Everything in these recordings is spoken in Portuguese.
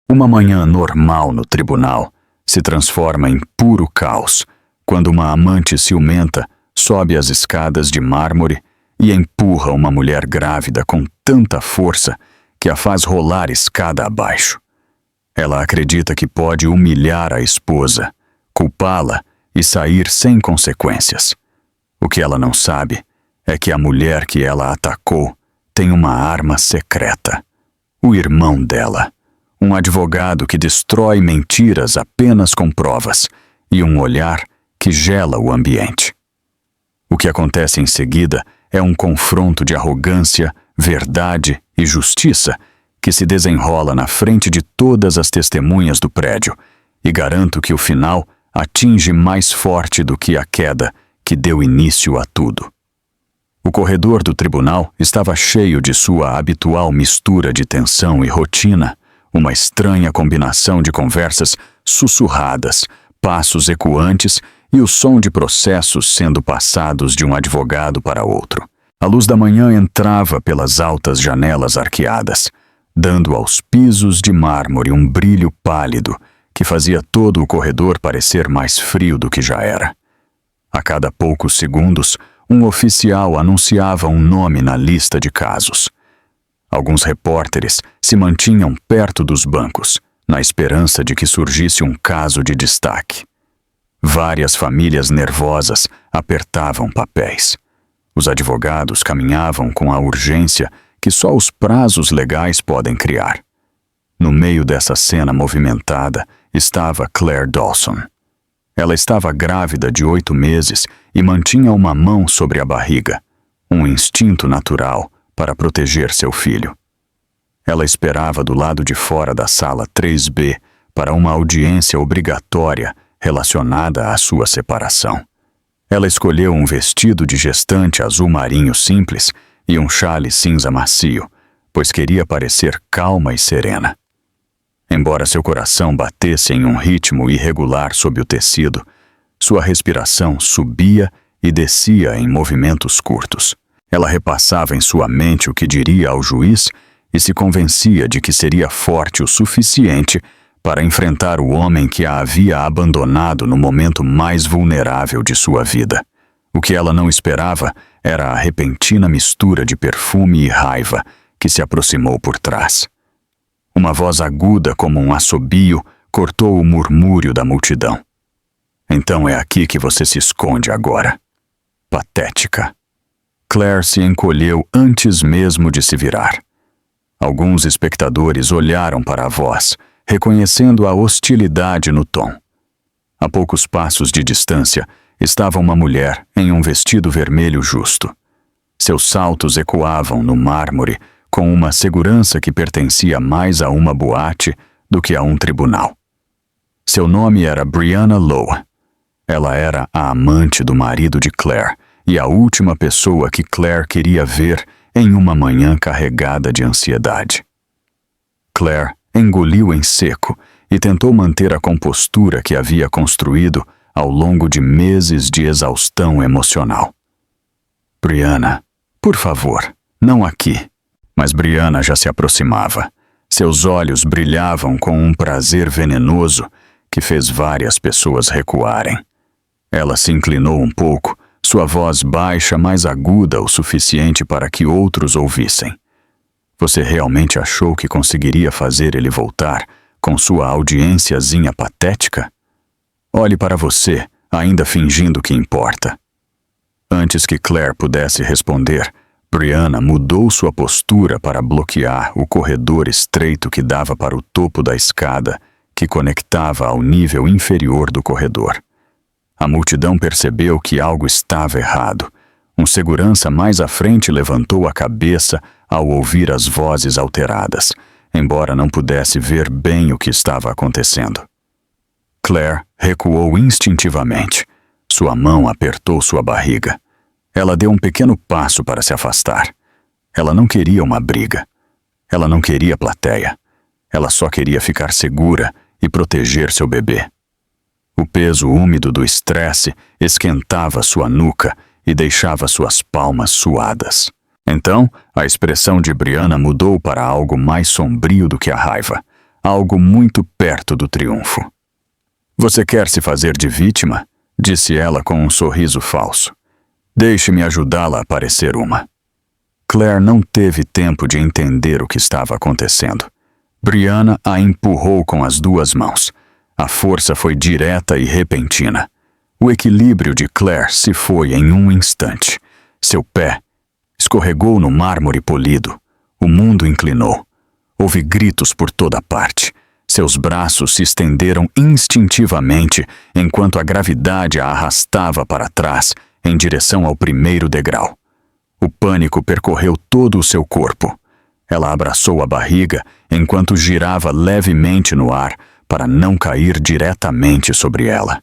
Uma manhã normal no tribunal se transforma em puro caos quando uma amante ciumenta sobe as escadas de mármore e empurra uma mulher grávida com tanta força que a faz rolar escada abaixo. Ela acredita que pode humilhar a esposa, culpá-la e sair sem consequências. O que ela não sabe é que a mulher que ela atacou tem uma arma secreta: o irmão dela, um advogado que destrói mentiras apenas com provas e um olhar que gela o ambiente. O que acontece em seguida é um confronto de arrogância, verdade e justiça que se desenrola na frente de todas as testemunhas do prédio, e garanto que o final atinge mais forte do que a queda que deu início a tudo. O corredor do tribunal estava cheio de sua habitual mistura de tensão e rotina, uma estranha combinação de conversas sussurradas, passos ecoantes e o som de processos sendo passados de um advogado para outro. A luz da manhã entrava pelas altas janelas arqueadas, dando aos pisos de mármore um brilho pálido que fazia todo o corredor parecer mais frio do que já era. A cada poucos segundos, um oficial anunciava um nome na lista de casos. Alguns repórteres se mantinham perto dos bancos, na esperança de que surgisse um caso de destaque. Várias famílias nervosas apertavam papéis. Os advogados caminhavam com a urgência que só os prazos legais podem criar. No meio dessa cena movimentada estava Claire Dawson. Ela estava grávida de 8 meses e mantinha uma mão sobre a barriga, um instinto natural para proteger seu filho. Ela esperava do lado de fora da sala 3B para uma audiência obrigatória relacionada à sua separação. Ela escolheu um vestido de gestante azul marinho simples e um chale cinza macio, pois queria parecer calma e serena. Embora seu coração batesse em um ritmo irregular sob o tecido, sua respiração subia e descia em movimentos curtos. Ela repassava em sua mente o que diria ao juiz e se convencia de que seria forte o suficiente para enfrentar o homem que a havia abandonado no momento mais vulnerável de sua vida. O que ela não esperava era a repentina mistura de perfume e raiva que se aproximou por trás. Uma voz aguda como um assobio cortou o murmúrio da multidão. Então é aqui que você se esconde agora. Patética. Claire se encolheu antes mesmo de se virar. Alguns espectadores olharam para a voz, reconhecendo a hostilidade no tom. A poucos passos de distância estava uma mulher em um vestido vermelho justo. Seus saltos ecoavam no mármore com uma segurança que pertencia mais a uma boate do que a um tribunal. Seu nome era Brianna Lowe. Ela era a amante do marido de Claire e a última pessoa que Claire queria ver em uma manhã carregada de ansiedade. Claire engoliu em seco e tentou manter a compostura que havia construído ao longo de meses de exaustão emocional. Brianna, por favor, não aqui. Mas Brianna já se aproximava. Seus olhos brilhavam com um prazer venenoso que fez várias pessoas recuarem. Ela se inclinou um pouco, sua voz baixa, mas aguda o suficiente para que outros ouvissem. Você realmente achou que conseguiria fazer ele voltar com sua audiênciazinha patética? Olhe para você, ainda fingindo que importa. Antes que Claire pudesse responder, Brianna mudou sua postura para bloquear o corredor estreito que dava para o topo da escada que conectava ao nível inferior do corredor. A multidão percebeu que algo estava errado. Um segurança mais à frente levantou a cabeça ao ouvir as vozes alteradas, embora não pudesse ver bem o que estava acontecendo. Claire recuou instintivamente. Sua mão apertou sua barriga. Ela deu um pequeno passo para se afastar. Ela não queria uma briga. Ela não queria plateia. Ela só queria ficar segura e proteger seu bebê. O peso úmido do estresse esquentava sua nuca e deixava suas palmas suadas. Então, a expressão de Brianna mudou para algo mais sombrio do que a raiva. algo muito perto do triunfo. Você quer se fazer de vítima? Disse ela com um sorriso falso. Deixe-me ajudá-la a parecer uma. Claire não teve tempo de entender o que estava acontecendo. Brianna a empurrou com as duas mãos. A força foi direta e repentina. O equilíbrio de Claire se foi em um instante. Seu pé escorregou no mármore polido. O mundo inclinou. Houve gritos por toda parte. Seus braços se estenderam instintivamente enquanto a gravidade a arrastava para trás em direção ao primeiro degrau. O pânico percorreu todo o seu corpo. Ela abraçou a barriga enquanto girava levemente no ar para não cair diretamente sobre ela.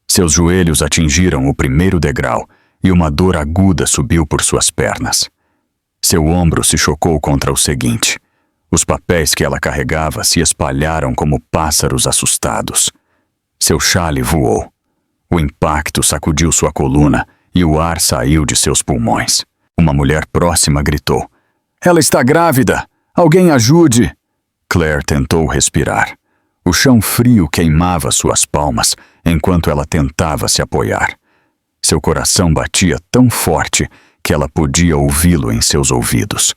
Seus joelhos atingiram o primeiro degrau e uma dor aguda subiu por suas pernas. Seu ombro se chocou contra o seguinte. Os papéis que ela carregava se espalharam como pássaros assustados. Seu chale voou. O impacto sacudiu sua coluna e o ar saiu de seus pulmões. Uma mulher próxima gritou. Ela está grávida! Alguém ajude! Claire tentou respirar. O chão frio queimava suas palmas enquanto ela tentava se apoiar. Seu coração batia tão forte que ela podia ouvi-lo em seus ouvidos.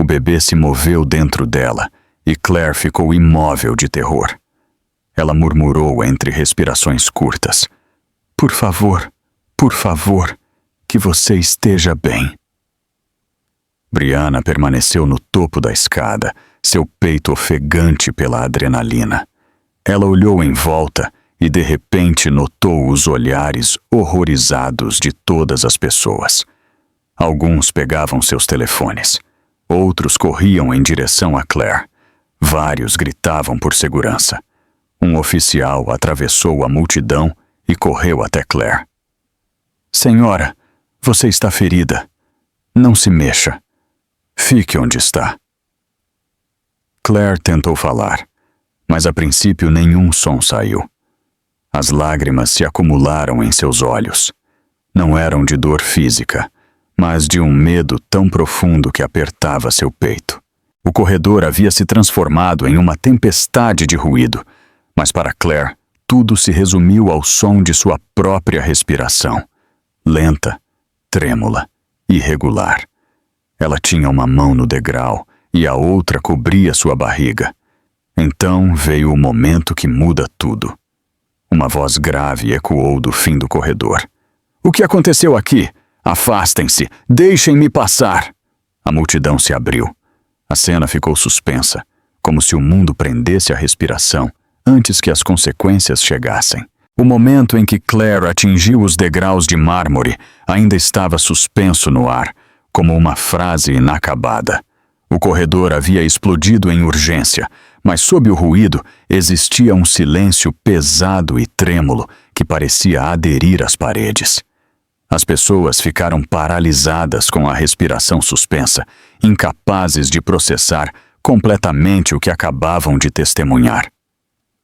O bebê se moveu dentro dela e Claire ficou imóvel de terror. Ela murmurou entre respirações curtas. Por favor, que você esteja bem. Brianna permaneceu no topo da escada, seu peito ofegante pela adrenalina. Ela olhou em volta e de repente notou os olhares horrorizados de todas as pessoas. Alguns pegavam seus telefones. Outros corriam em direção a Claire. Vários gritavam por segurança. Um oficial atravessou a multidão e correu até Claire. Senhora, você está ferida. Não se mexa. Fique onde está. Claire tentou falar, mas a princípio nenhum som saiu. As lágrimas se acumularam em seus olhos. Não eram de dor física, mas de um medo tão profundo que apertava seu peito. O corredor havia se transformado em uma tempestade de ruído, mas para Claire, tudo se resumiu ao som de sua própria respiração. Lenta, trêmula, irregular. Ela tinha uma mão no degrau e a outra cobria sua barriga. Então veio o momento que muda tudo. Uma voz grave ecoou do fim do corredor. O que aconteceu aqui? Afastem-se! Deixem-me passar! A multidão se abriu. A cena ficou suspensa, como se o mundo prendesse a respiração antes que as consequências chegassem. O momento em que Claire atingiu os degraus de mármore ainda estava suspenso no ar, como uma frase inacabada. O corredor havia explodido em urgência, mas sob o ruído existia um silêncio pesado e trêmulo que parecia aderir às paredes. As pessoas ficaram paralisadas com a respiração suspensa, incapazes de processar completamente o que acabavam de testemunhar.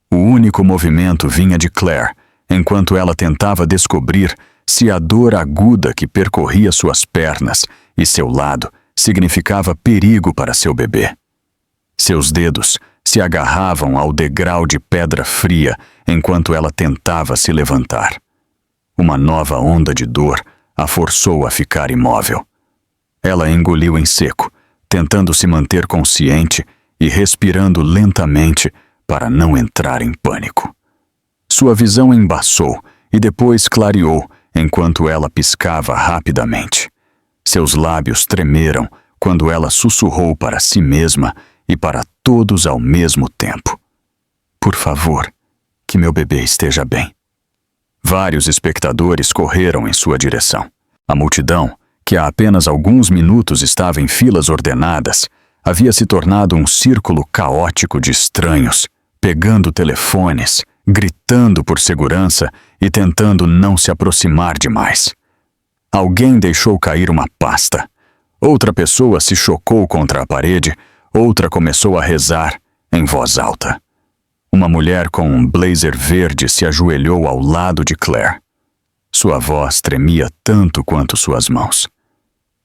O único movimento vinha de Claire, enquanto ela tentava descobrir se a dor aguda que percorria suas pernas e seu lado significava perigo para seu bebê. Seus dedos se agarravam ao degrau de pedra fria enquanto ela tentava se levantar. Uma nova onda de dor a forçou a ficar imóvel. Ela engoliu em seco, tentando se manter consciente e respirando lentamente para não entrar em pânico. Sua visão embaçou e depois clareou enquanto ela piscava rapidamente. Seus lábios tremeram quando ela sussurrou para si mesma e para todos ao mesmo tempo. Por favor, que meu bebê esteja bem. Vários espectadores correram em sua direção. A multidão, que há apenas alguns minutos estava em filas ordenadas, havia se tornado um círculo caótico de estranhos, pegando telefones, gritando por segurança e tentando não se aproximar demais. Alguém deixou cair uma pasta. Outra pessoa se chocou contra a parede, outra começou a rezar em voz alta. Uma mulher com um blazer verde se ajoelhou ao lado de Claire. Sua voz tremia tanto quanto suas mãos.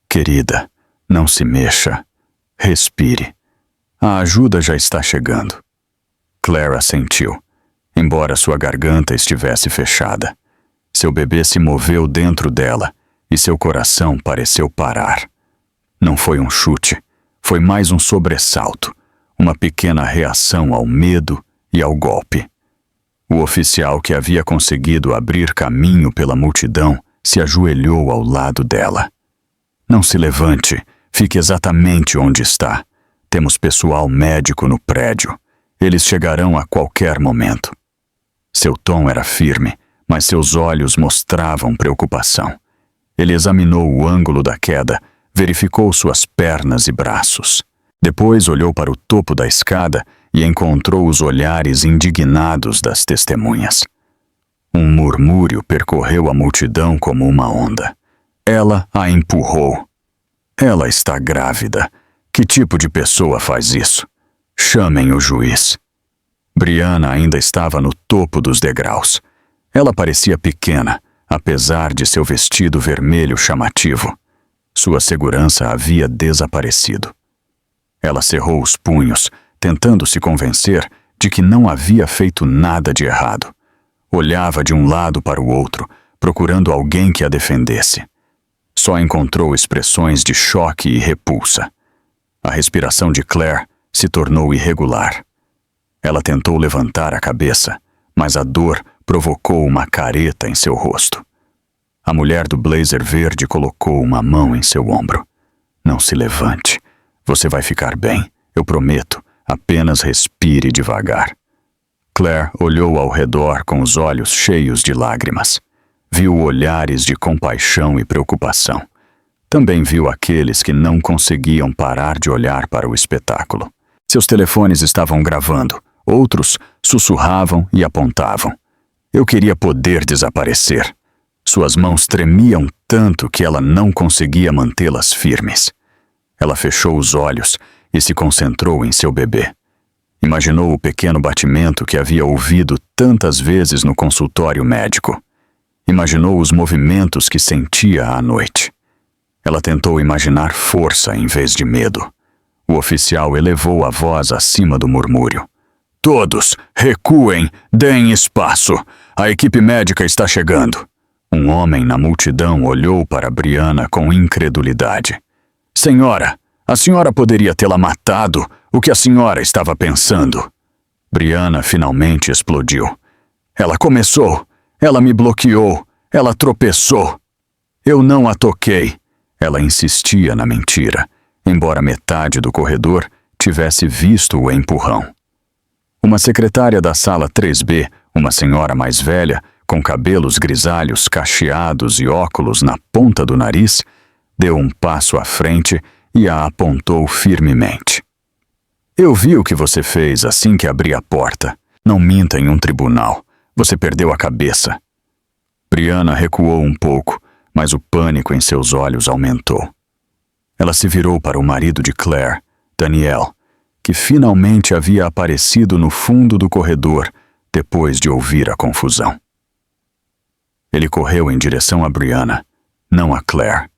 Querida, não se mexa. Respire. A ajuda já está chegando. Claire assentiu, embora sua garganta estivesse fechada. Seu bebê se moveu dentro dela e seu coração pareceu parar. Não foi um chute, foi mais um sobressalto, uma pequena reação ao medo e ao golpe. O oficial que havia conseguido abrir caminho pela multidão se ajoelhou ao lado dela. Não se levante, fique exatamente onde está. Temos pessoal médico no prédio. Eles chegarão a qualquer momento. Seu tom era firme, mas seus olhos mostravam preocupação. Ele examinou o ângulo da queda, verificou suas pernas e braços. Depois olhou para o topo da escada e encontrou os olhares indignados das testemunhas. Um murmúrio percorreu a multidão como uma onda. Ela a empurrou. Ela está grávida. Que tipo de pessoa faz isso? Chamem o juiz. Brianna ainda estava no topo dos degraus. Ela parecia pequena, apesar de seu vestido vermelho chamativo. Sua segurança havia desaparecido. Ela cerrou os punhos, tentando se convencer de que não havia feito nada de errado. Olhava de um lado para o outro, procurando alguém que a defendesse. Só encontrou expressões de choque e repulsa. A respiração de Claire se tornou irregular. Ela tentou levantar a cabeça, mas a dor provocou uma careta em seu rosto. A mulher do blazer verde colocou uma mão em seu ombro. Não se levante. Você vai ficar bem, eu prometo. Apenas respire devagar. Claire olhou ao redor com os olhos cheios de lágrimas. Viu olhares de compaixão e preocupação. Também viu aqueles que não conseguiam parar de olhar para o espetáculo. Seus telefones estavam gravando. Outros sussurravam e apontavam. Eu queria poder desaparecer. Suas mãos tremiam tanto que ela não conseguia mantê-las firmes. Ela fechou os olhos e se concentrou em seu bebê. Imaginou o pequeno batimento que havia ouvido tantas vezes no consultório médico. Imaginou os movimentos que sentia à noite. Ela tentou imaginar força em vez de medo. O oficial elevou a voz acima do murmúrio. Todos, recuem, deem espaço. A equipe médica está chegando. Um homem na multidão olhou para Brianna com incredulidade. Senhora, a senhora poderia tê-la matado. O que a senhora estava pensando? Brianna finalmente explodiu. Ela começou. Ela me bloqueou. Ela tropeçou. Eu não a toquei. Ela insistia na mentira, embora metade do corredor tivesse visto o empurrão. Uma secretária da sala 3B, uma senhora mais velha, com cabelos grisalhos cacheados e óculos na ponta do nariz, deu um passo à frente e a apontou firmemente. Eu vi o que você fez assim que abri a porta. Não minta em um tribunal. Você perdeu a cabeça. Brianna recuou um pouco, mas o pânico em seus olhos aumentou. Ela se virou para o marido de Claire, Daniel, que finalmente havia aparecido no fundo do corredor depois de ouvir a confusão. Ele correu em direção a Brianna, não a Claire,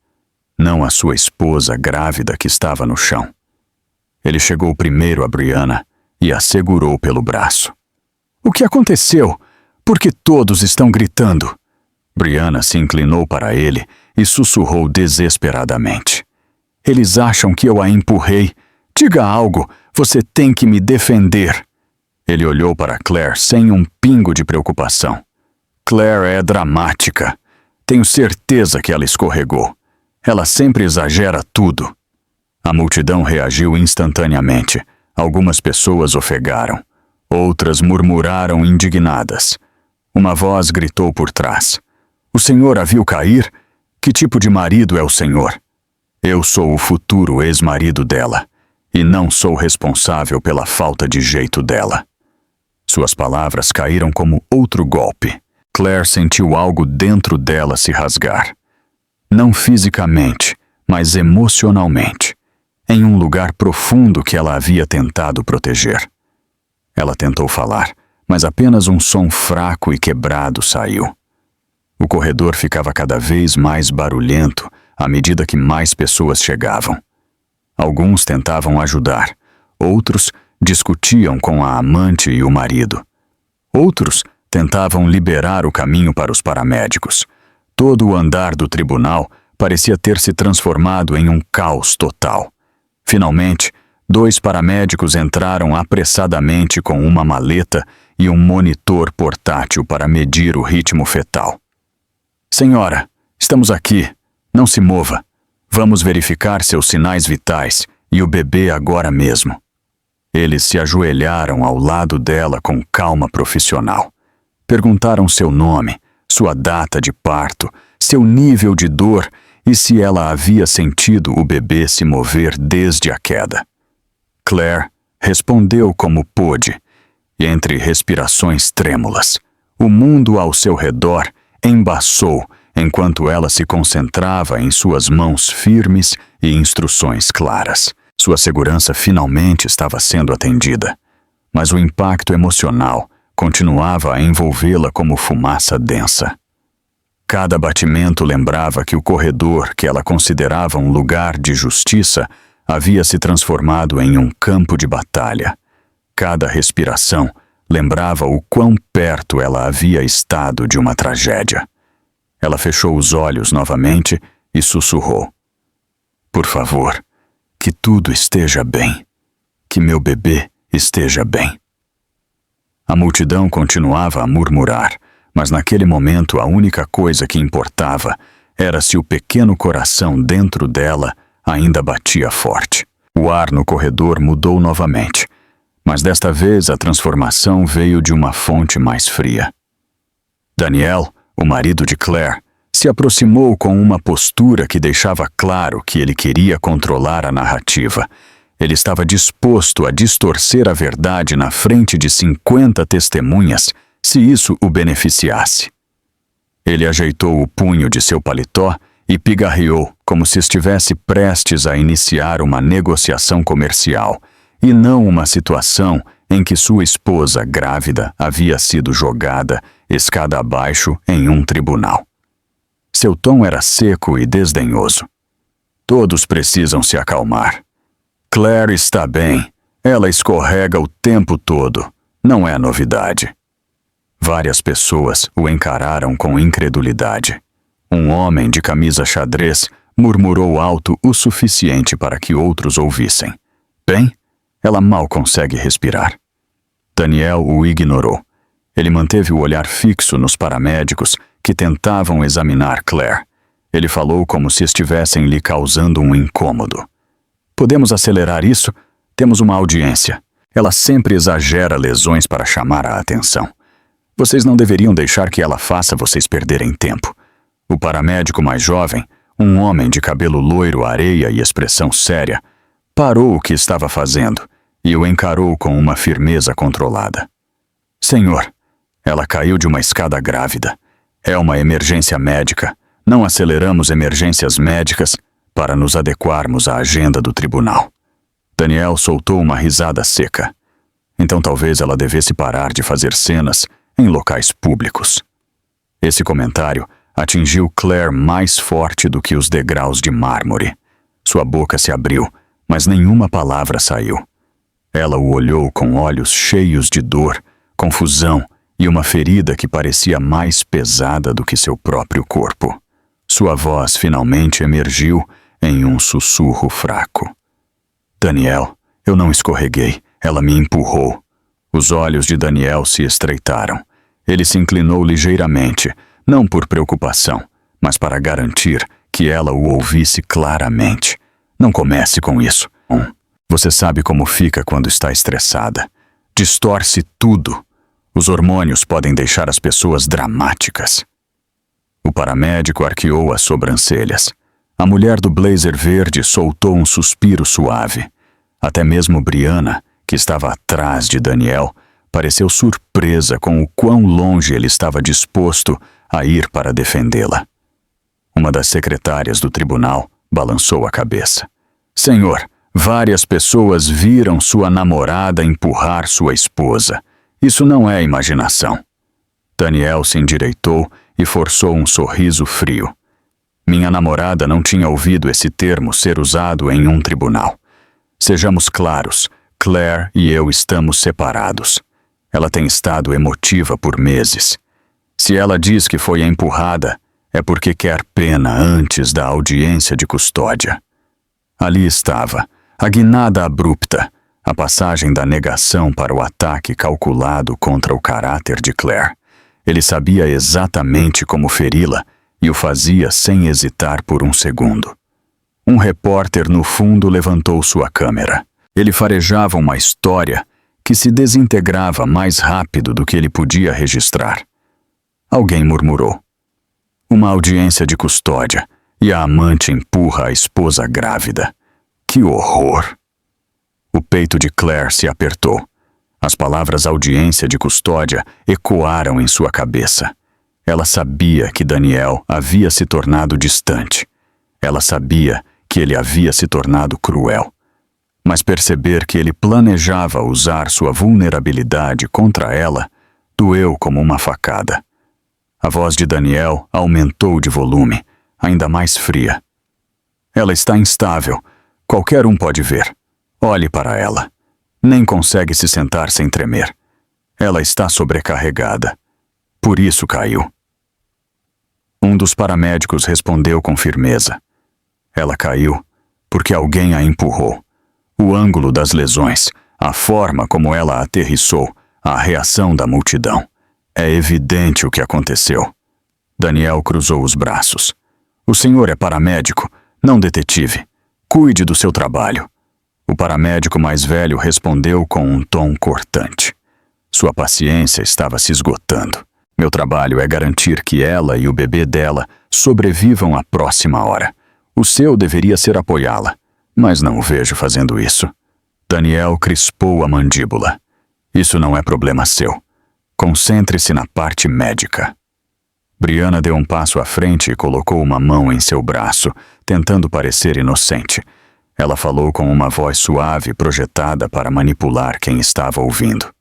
não a sua esposa grávida que estava no chão. Ele chegou primeiro a Brianna e a segurou pelo braço. O que aconteceu? Por que todos estão gritando? Brianna se inclinou para ele e sussurrou desesperadamente. Eles acham que eu a empurrei. Diga algo, você tem que me defender. Ele olhou para Claire sem um pingo de preocupação. Claire é dramática. Tenho certeza que ela escorregou. Ela sempre exagera tudo. A multidão reagiu instantaneamente. Algumas pessoas ofegaram. Outras murmuraram indignadas. Uma voz gritou por trás. O senhor a viu cair? Que tipo de marido é o senhor? Eu sou o futuro ex-marido dela, e não sou responsável pela falta de jeito dela. Suas palavras caíram como outro golpe. Claire sentiu algo dentro dela se rasgar. Não fisicamente, mas emocionalmente, em um lugar profundo que ela havia tentado proteger. Ela tentou falar, mas apenas um som fraco e quebrado saiu. O corredor ficava cada vez mais barulhento à medida que mais pessoas chegavam. Alguns tentavam ajudar, outros discutiam com a amante e o marido. Outros tentavam liberar o caminho para os paramédicos. Todo o andar do tribunal parecia ter se transformado em um caos total. Finalmente, 2 paramédicos entraram apressadamente com uma maleta e um monitor portátil para medir o ritmo fetal. Senhora, estamos aqui. Não se mova. Vamos verificar seus sinais vitais e o bebê agora mesmo. Eles se ajoelharam ao lado dela com calma profissional. Perguntaram seu nome, sua data de parto, seu nível de dor e se ela havia sentido o bebê se mover desde a queda. Claire respondeu como pôde, e entre respirações trêmulas, o mundo ao seu redor embaçou enquanto ela se concentrava em suas mãos firmes e instruções claras. Sua segurança finalmente estava sendo atendida, mas o impacto emocional continuava a envolvê-la como fumaça densa. Cada batimento lembrava que o corredor que ela considerava um lugar de justiça havia se transformado em um campo de batalha. Cada respiração lembrava o quão perto ela havia estado de uma tragédia. Ela fechou os olhos novamente e sussurrou: "Por favor, que tudo esteja bem. Que meu bebê esteja bem." A multidão continuava a murmurar, mas naquele momento a única coisa que importava era se o pequeno coração dentro dela ainda batia forte. O ar no corredor mudou novamente, mas desta vez a transformação veio de uma fonte mais fria. Daniel, o marido de Claire, se aproximou com uma postura que deixava claro que ele queria controlar a narrativa. Ele estava disposto a distorcer a verdade na frente de 50 testemunhas, se isso o beneficiasse. Ele ajeitou o punho de seu paletó e pigarreou como se estivesse prestes a iniciar uma negociação comercial, e não uma situação em que sua esposa grávida havia sido jogada escada abaixo em um tribunal. Seu tom era seco e desdenhoso. Todos precisam se acalmar. Claire está bem. Ela escorrega o tempo todo. Não é novidade. Várias pessoas o encararam com incredulidade. Um homem de camisa xadrez murmurou alto o suficiente para que outros ouvissem. Bem, ela mal consegue respirar. Daniel o ignorou. Ele manteve o olhar fixo nos paramédicos que tentavam examinar Claire. Ele falou como se estivessem lhe causando um incômodo. Podemos acelerar isso? Temos uma audiência. Ela sempre exagera lesões para chamar a atenção. Vocês não deveriam deixar que ela faça vocês perderem tempo. O paramédico mais jovem, um homem de cabelo loiro, areia e expressão séria, parou o que estava fazendo e o encarou com uma firmeza controlada. Senhor, ela caiu de uma escada grávida. É uma emergência médica. Não aceleramos emergências médicas para nos adequarmos à agenda do tribunal. Daniel soltou uma risada seca. Então talvez ela devesse parar de fazer cenas em locais públicos. Esse comentário atingiu Claire mais forte do que os degraus de mármore. Sua boca se abriu, mas nenhuma palavra saiu. Ela o olhou com olhos cheios de dor, confusão e uma ferida que parecia mais pesada do que seu próprio corpo. Sua voz finalmente emergiu em um sussurro fraco. Daniel, eu não escorreguei, ela me empurrou. Os olhos de Daniel se estreitaram. Ele se inclinou ligeiramente, não por preocupação, mas para garantir que ela o ouvisse claramente. Não comece com isso. Você sabe como fica quando está estressada. Distorce tudo. Os hormônios podem deixar as pessoas dramáticas. O paramédico arqueou as sobrancelhas. A mulher do blazer verde soltou um suspiro suave. Até mesmo Brianna, que estava atrás de Daniel, pareceu surpresa com o quão longe ele estava disposto a ir para defendê-la. Uma das secretárias do tribunal balançou a cabeça. Senhor, várias pessoas viram sua namorada empurrar sua esposa. Isso não é imaginação. Daniel se endireitou e forçou um sorriso frio. Minha namorada não tinha ouvido esse termo ser usado em um tribunal. Sejamos claros, Claire e eu estamos separados. Ela tem estado emotiva por meses. Se ela diz que foi empurrada, é porque quer pena antes da audiência de custódia. Ali estava, a guinada abrupta, a passagem da negação para o ataque calculado contra o caráter de Claire. Ele sabia exatamente como feri-la e o fazia sem hesitar por um segundo. Um repórter no fundo levantou sua câmera. Ele farejava uma história que se desintegrava mais rápido do que ele podia registrar. Alguém murmurou. Uma audiência de custódia e a amante empurra a esposa grávida. Que horror! O peito de Claire se apertou. As palavras audiência de custódia ecoaram em sua cabeça. Ela sabia que Daniel havia se tornado distante. Ela sabia que ele havia se tornado cruel. Mas perceber que ele planejava usar sua vulnerabilidade contra ela doeu como uma facada. A voz de Daniel aumentou de volume, ainda mais fria. Ela está instável. Qualquer um pode ver. Olhe para ela. Nem consegue se sentar sem tremer. Ela está sobrecarregada. Por isso caiu. Um dos paramédicos respondeu com firmeza. Ela caiu porque alguém a empurrou. O ângulo das lesões, a forma como ela aterrissou, a reação da multidão. É evidente o que aconteceu. Daniel cruzou os braços. O senhor é paramédico, não detetive. Cuide do seu trabalho. O paramédico mais velho respondeu com um tom cortante. Sua paciência estava se esgotando. Meu trabalho é garantir que ela e o bebê dela sobrevivam à próxima hora. O seu deveria ser apoiá-la, mas não o vejo fazendo isso. Daniel crispou a mandíbula. Isso não é problema seu. Concentre-se na parte médica. Brianna deu um passo à frente e colocou uma mão em seu braço, tentando parecer inocente. Ela falou com uma voz suave projetada para manipular quem estava ouvindo.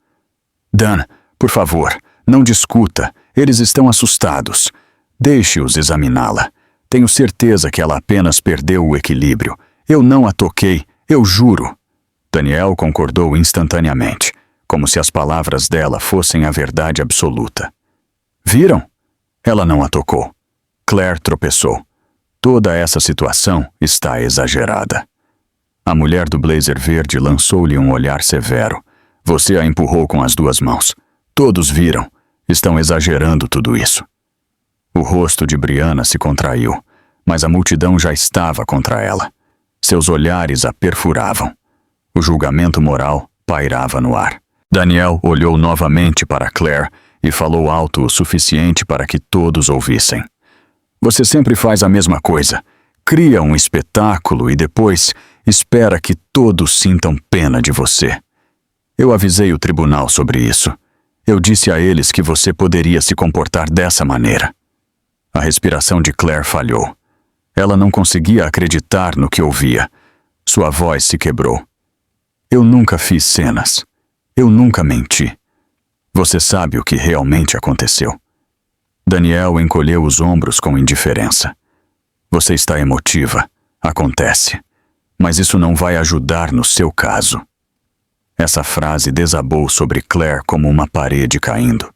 Dan, por favor, não discuta. Eles estão assustados. Deixe-os examiná-la. Tenho certeza que ela apenas perdeu o equilíbrio. Eu não a toquei, eu juro. Daniel concordou instantaneamente, como se as palavras dela fossem a verdade absoluta. Viram? Ela não a tocou. Claire tropeçou. Toda essa situação está exagerada. A mulher do blazer verde lançou-lhe um olhar severo. Você a empurrou com as duas mãos. Todos viram. Estão exagerando tudo isso. O rosto de Brianna se contraiu, mas a multidão já estava contra ela. Seus olhares a perfuravam. O julgamento moral pairava no ar. Daniel olhou novamente para Claire e falou alto o suficiente para que todos ouvissem. Você sempre faz a mesma coisa. Cria um espetáculo e depois espera que todos sintam pena de você. Eu avisei o tribunal sobre isso. Eu disse a eles que você poderia se comportar dessa maneira. A respiração de Claire falhou. Ela não conseguia acreditar no que ouvia. Sua voz se quebrou. Eu nunca fiz cenas. Eu nunca menti. Você sabe o que realmente aconteceu. Daniel encolheu os ombros com indiferença. Você está emotiva. Acontece. Mas isso não vai ajudar no seu caso. Essa frase desabou sobre Claire como uma parede caindo.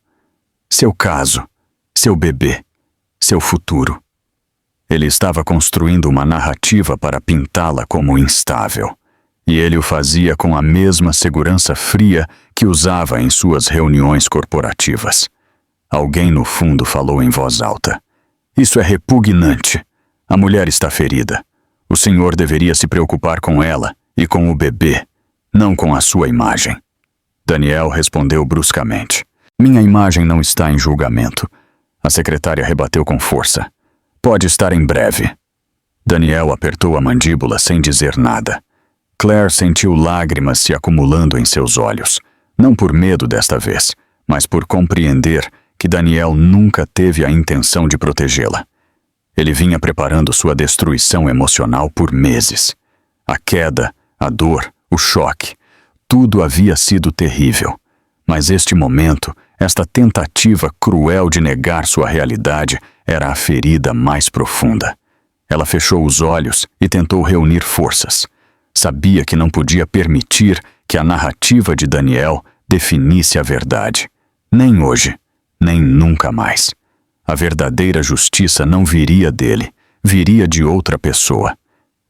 Seu caso. Seu bebê. Seu futuro. Ele estava construindo uma narrativa para pintá-la como instável. E ele o fazia com a mesma segurança fria que usava em suas reuniões corporativas. Alguém no fundo falou em voz alta. Isso é repugnante. A mulher está ferida. O senhor deveria se preocupar com ela e com o bebê, não com a sua imagem. Daniel respondeu bruscamente. Minha imagem não está em julgamento. A secretária rebateu com força. Pode estar em breve. Daniel apertou a mandíbula sem dizer nada. Claire sentiu lágrimas se acumulando em seus olhos, não por medo desta vez, mas por compreender que Daniel nunca teve a intenção de protegê-la. Ele vinha preparando sua destruição emocional por meses. A queda, a dor, o choque, tudo havia sido terrível. Mas este momento, esta tentativa cruel de negar sua realidade, era a ferida mais profunda. Ela fechou os olhos e tentou reunir forças. Sabia que não podia permitir que a narrativa de Daniel definisse a verdade. Nem hoje, nem nunca mais. A verdadeira justiça não viria dele, viria de outra pessoa.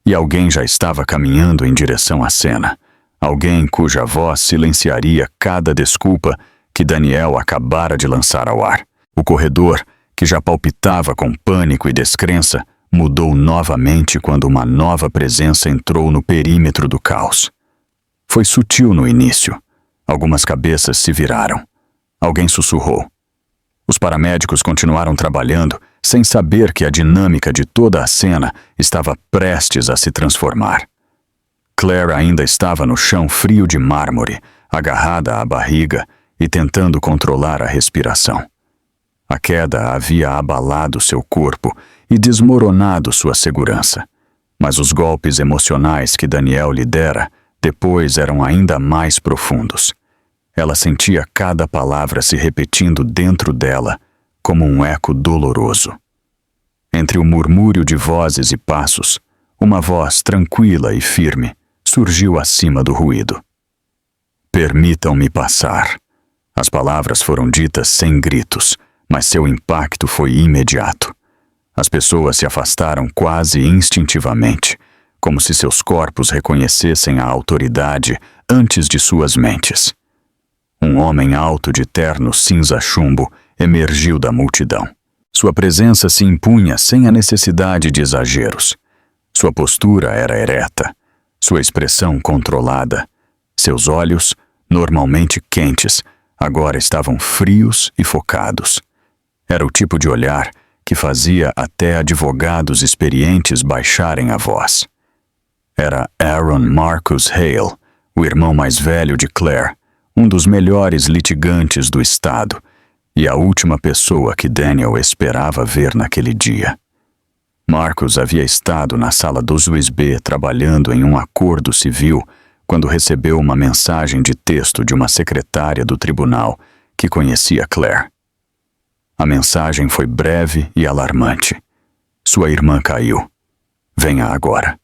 E alguém já estava caminhando em direção à cena. Alguém cuja voz silenciaria cada desculpa que Daniel acabara de lançar ao ar. O corredor, que já palpitava com pânico e descrença, mudou novamente quando uma nova presença entrou no perímetro do caos. Foi sutil no início. Algumas cabeças se viraram. Alguém sussurrou. Os paramédicos continuaram trabalhando, sem saber que a dinâmica de toda a cena estava prestes a se transformar. Claire ainda estava no chão frio de mármore, agarrada à barriga e tentando controlar a respiração. A queda havia abalado seu corpo e desmoronado sua segurança, mas os golpes emocionais que Daniel lhe dera depois eram ainda mais profundos. Ela sentia cada palavra se repetindo dentro dela como um eco doloroso. Entre o murmúrio de vozes e passos, uma voz tranquila e firme surgiu acima do ruído. Permitam-me passar. As palavras foram ditas sem gritos, mas seu impacto foi imediato. As pessoas se afastaram quase instintivamente, como se seus corpos reconhecessem a autoridade antes de suas mentes. Um homem alto de terno cinza-chumbo emergiu da multidão. Sua presença se impunha sem a necessidade de exageros. Sua postura era ereta, sua expressão controlada. Seus olhos, normalmente quentes, agora estavam frios e focados. Era o tipo de olhar que fazia até advogados experientes baixarem a voz. Era Aaron Marcus Hale, o irmão mais velho de Claire, um dos melhores litigantes do estado e a última pessoa que Daniel esperava ver naquele dia. Marcus havia estado na sala dos USB trabalhando em um acordo civil quando recebeu uma mensagem de texto de uma secretária do tribunal que conhecia Claire. A mensagem foi breve e alarmante. Sua irmã caiu. Venha agora.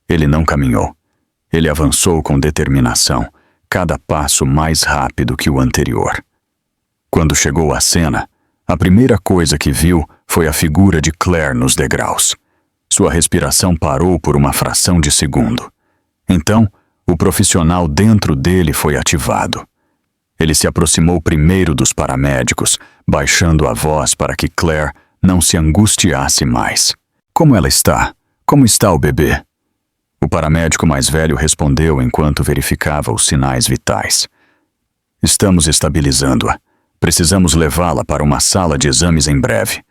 Ele não caminhou. Ele avançou com determinação, cada passo mais rápido que o anterior. Quando chegou à cena, a primeira coisa que viu foi a figura de Claire nos degraus. Sua respiração parou por uma fração de segundo. Então, o profissional dentro dele foi ativado. Ele se aproximou primeiro dos paramédicos, baixando a voz para que Claire não se angustiasse mais. Como ela está? Como está o bebê? O paramédico mais velho respondeu enquanto verificava os sinais vitais. Estamos estabilizando-a. Precisamos levá-la para uma sala de exames em breve.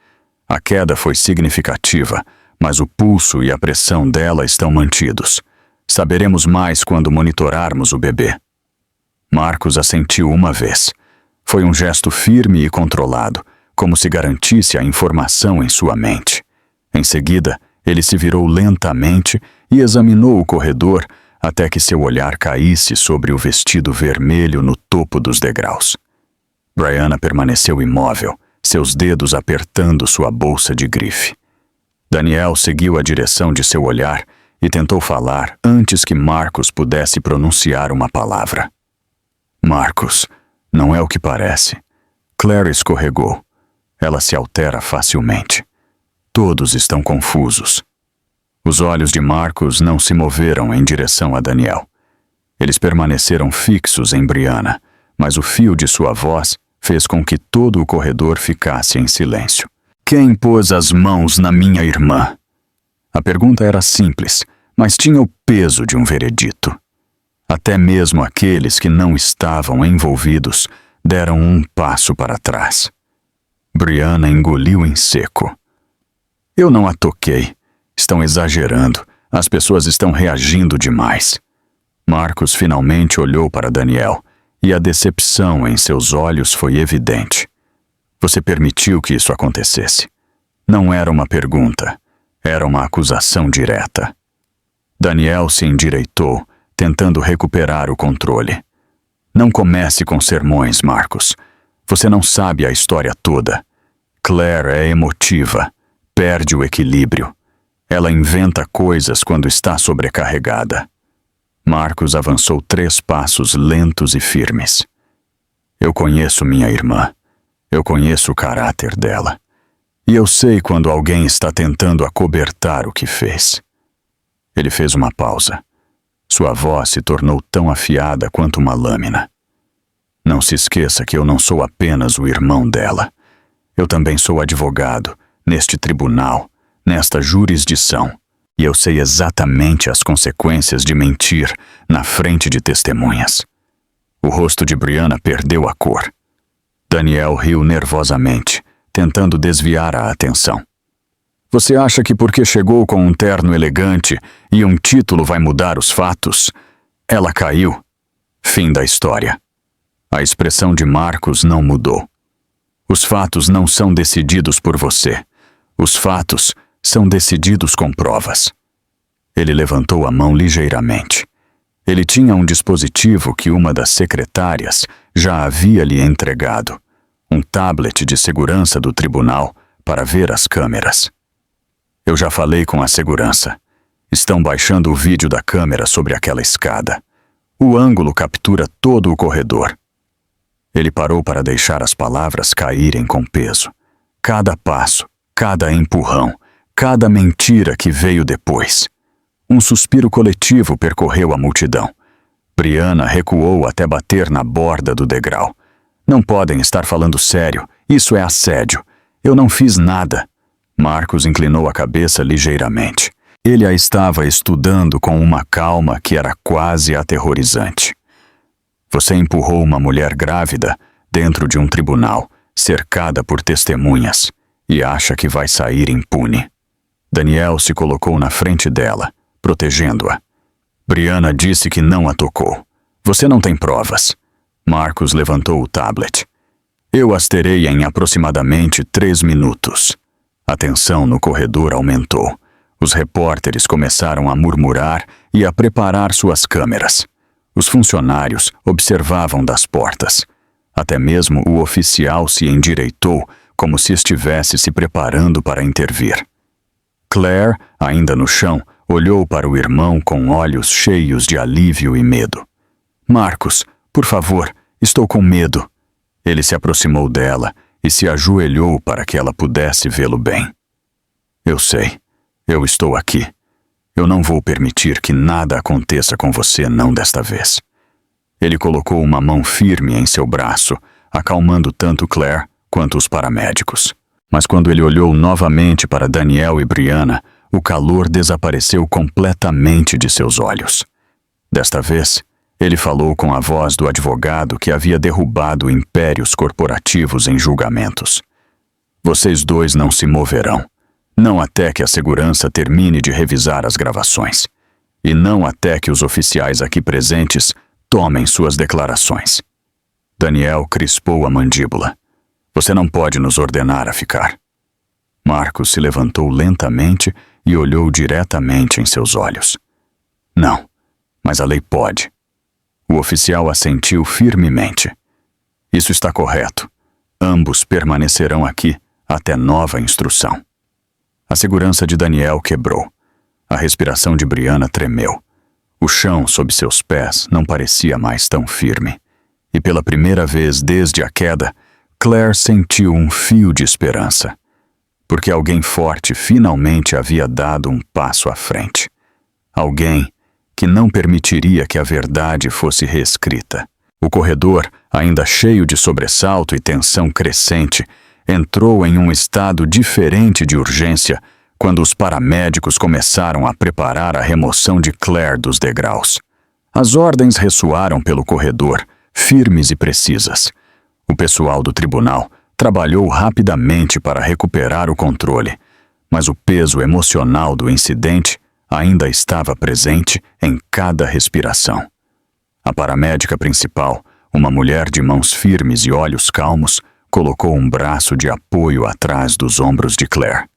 A queda foi significativa, mas o pulso e a pressão dela estão mantidos. Saberemos mais quando monitorarmos o bebê. Marcus assentiu uma vez. Foi um gesto firme e controlado, como se garantisse a informação em sua mente. Em seguida, ele se virou lentamente e examinou o corredor até que seu olhar caísse sobre o vestido vermelho no topo dos degraus. Brianna permaneceu imóvel, seus dedos apertando sua bolsa de grife. Daniel seguiu a direção de seu olhar e tentou falar antes que Marcus pudesse pronunciar uma palavra. Marcus, não é o que parece. Claire escorregou. Ela se altera facilmente. Todos estão confusos. Os olhos de Marcus não se moveram em direção a Daniel. Eles permaneceram fixos em Brianna, mas o fio de sua voz fez com que todo o corredor ficasse em silêncio. Quem pôs as mãos na minha irmã? A pergunta era simples, mas tinha o peso de um veredito. Até mesmo aqueles que não estavam envolvidos deram um passo para trás. Brianna engoliu em seco. Eu não a toquei. Estão exagerando. As pessoas estão reagindo demais. Marcus finalmente olhou para Daniel, e a decepção em seus olhos foi evidente. Você permitiu que isso acontecesse. Não era uma pergunta, era uma acusação direta. Daniel se endireitou, tentando recuperar o controle. Não comece com sermões, Marcus. Você não sabe a história toda. Claire é emotiva, perde o equilíbrio. Ela inventa coisas quando está sobrecarregada. Marcos avançou 3 passos lentos e firmes. Eu conheço minha irmã. Eu conheço o caráter dela. E eu sei quando alguém está tentando acobertar o que fez. Ele fez uma pausa. Sua voz se tornou tão afiada quanto uma lâmina. Não se esqueça que eu não sou apenas o irmão dela. Eu também sou advogado, neste tribunal, nesta jurisdição. E eu sei exatamente as consequências de mentir na frente de testemunhas. O rosto de Brianna perdeu a cor. Daniel riu nervosamente, tentando desviar a atenção. Você acha que porque chegou com um terno elegante e um título vai mudar os fatos? Ela caiu. Fim da história. A expressão de Marcos não mudou. Os fatos não são decididos por você. Os fatos são decididos com provas. Ele levantou a mão ligeiramente. Ele tinha um dispositivo que uma das secretárias já havia lhe entregado. Um tablet de segurança do tribunal para ver as câmeras. Eu já falei com a segurança. Estão baixando o vídeo da câmera sobre aquela escada. O ângulo captura todo o corredor. Ele parou para deixar as palavras caírem com peso. Cada passo, cada empurrão, cada mentira que veio depois. Um suspiro coletivo percorreu a multidão. Brianna recuou até bater na borda do degrau. Não podem estar falando sério. Isso é assédio. Eu não fiz nada. Marcos inclinou a cabeça ligeiramente. Ele a estava estudando com uma calma que era quase aterrorizante. Você empurrou uma mulher grávida dentro de um tribunal, cercada por testemunhas, e acha que vai sair impune. Daniel se colocou na frente dela, protegendo-a. Brianna disse que não a tocou. Você não tem provas. Marcos levantou o tablet. Eu as terei em aproximadamente 3 minutos. A tensão no corredor aumentou. Os repórteres começaram a murmurar e a preparar suas câmeras. Os funcionários observavam das portas. Até mesmo o oficial se endireitou, como se estivesse se preparando para intervir. Claire, ainda no chão, olhou para o irmão com olhos cheios de alívio e medo. Marcos, por favor, estou com medo. Ele se aproximou dela e se ajoelhou para que ela pudesse vê-lo bem. Eu sei, eu estou aqui. Eu não vou permitir que nada aconteça com você, não desta vez. Ele colocou uma mão firme em seu braço, acalmando tanto Claire quanto os paramédicos. Mas quando ele olhou novamente para Daniel e Brianna, o calor desapareceu completamente de seus olhos. Desta vez, ele falou com a voz do advogado que havia derrubado impérios corporativos em julgamentos. Vocês dois não se moverão. Não até que a segurança termine de revisar as gravações. E não até que os oficiais aqui presentes tomem suas declarações. Daniel crispou a mandíbula. Você não pode nos ordenar a ficar. Marcos se levantou lentamente e olhou diretamente em seus olhos. Não, mas a lei pode. O oficial assentiu firmemente. Isso está correto. Ambos permanecerão aqui até nova instrução. A segurança de Daniel quebrou. A respiração de Brianna tremeu. O chão sob seus pés não parecia mais tão firme. E pela primeira vez desde a queda, Claire sentiu um fio de esperança. Porque alguém forte finalmente havia dado um passo à frente. Alguém que não permitiria que a verdade fosse reescrita. O corredor, ainda cheio de sobressalto e tensão crescente, entrou em um estado diferente de urgência quando os paramédicos começaram a preparar a remoção de Claire dos degraus. As ordens ressoaram pelo corredor, firmes e precisas. O pessoal do tribunal trabalhou rapidamente para recuperar o controle, mas o peso emocional do incidente ainda estava presente em cada respiração. A paramédica principal, uma mulher de mãos firmes e olhos calmos, colocou um braço de apoio atrás dos ombros de Claire.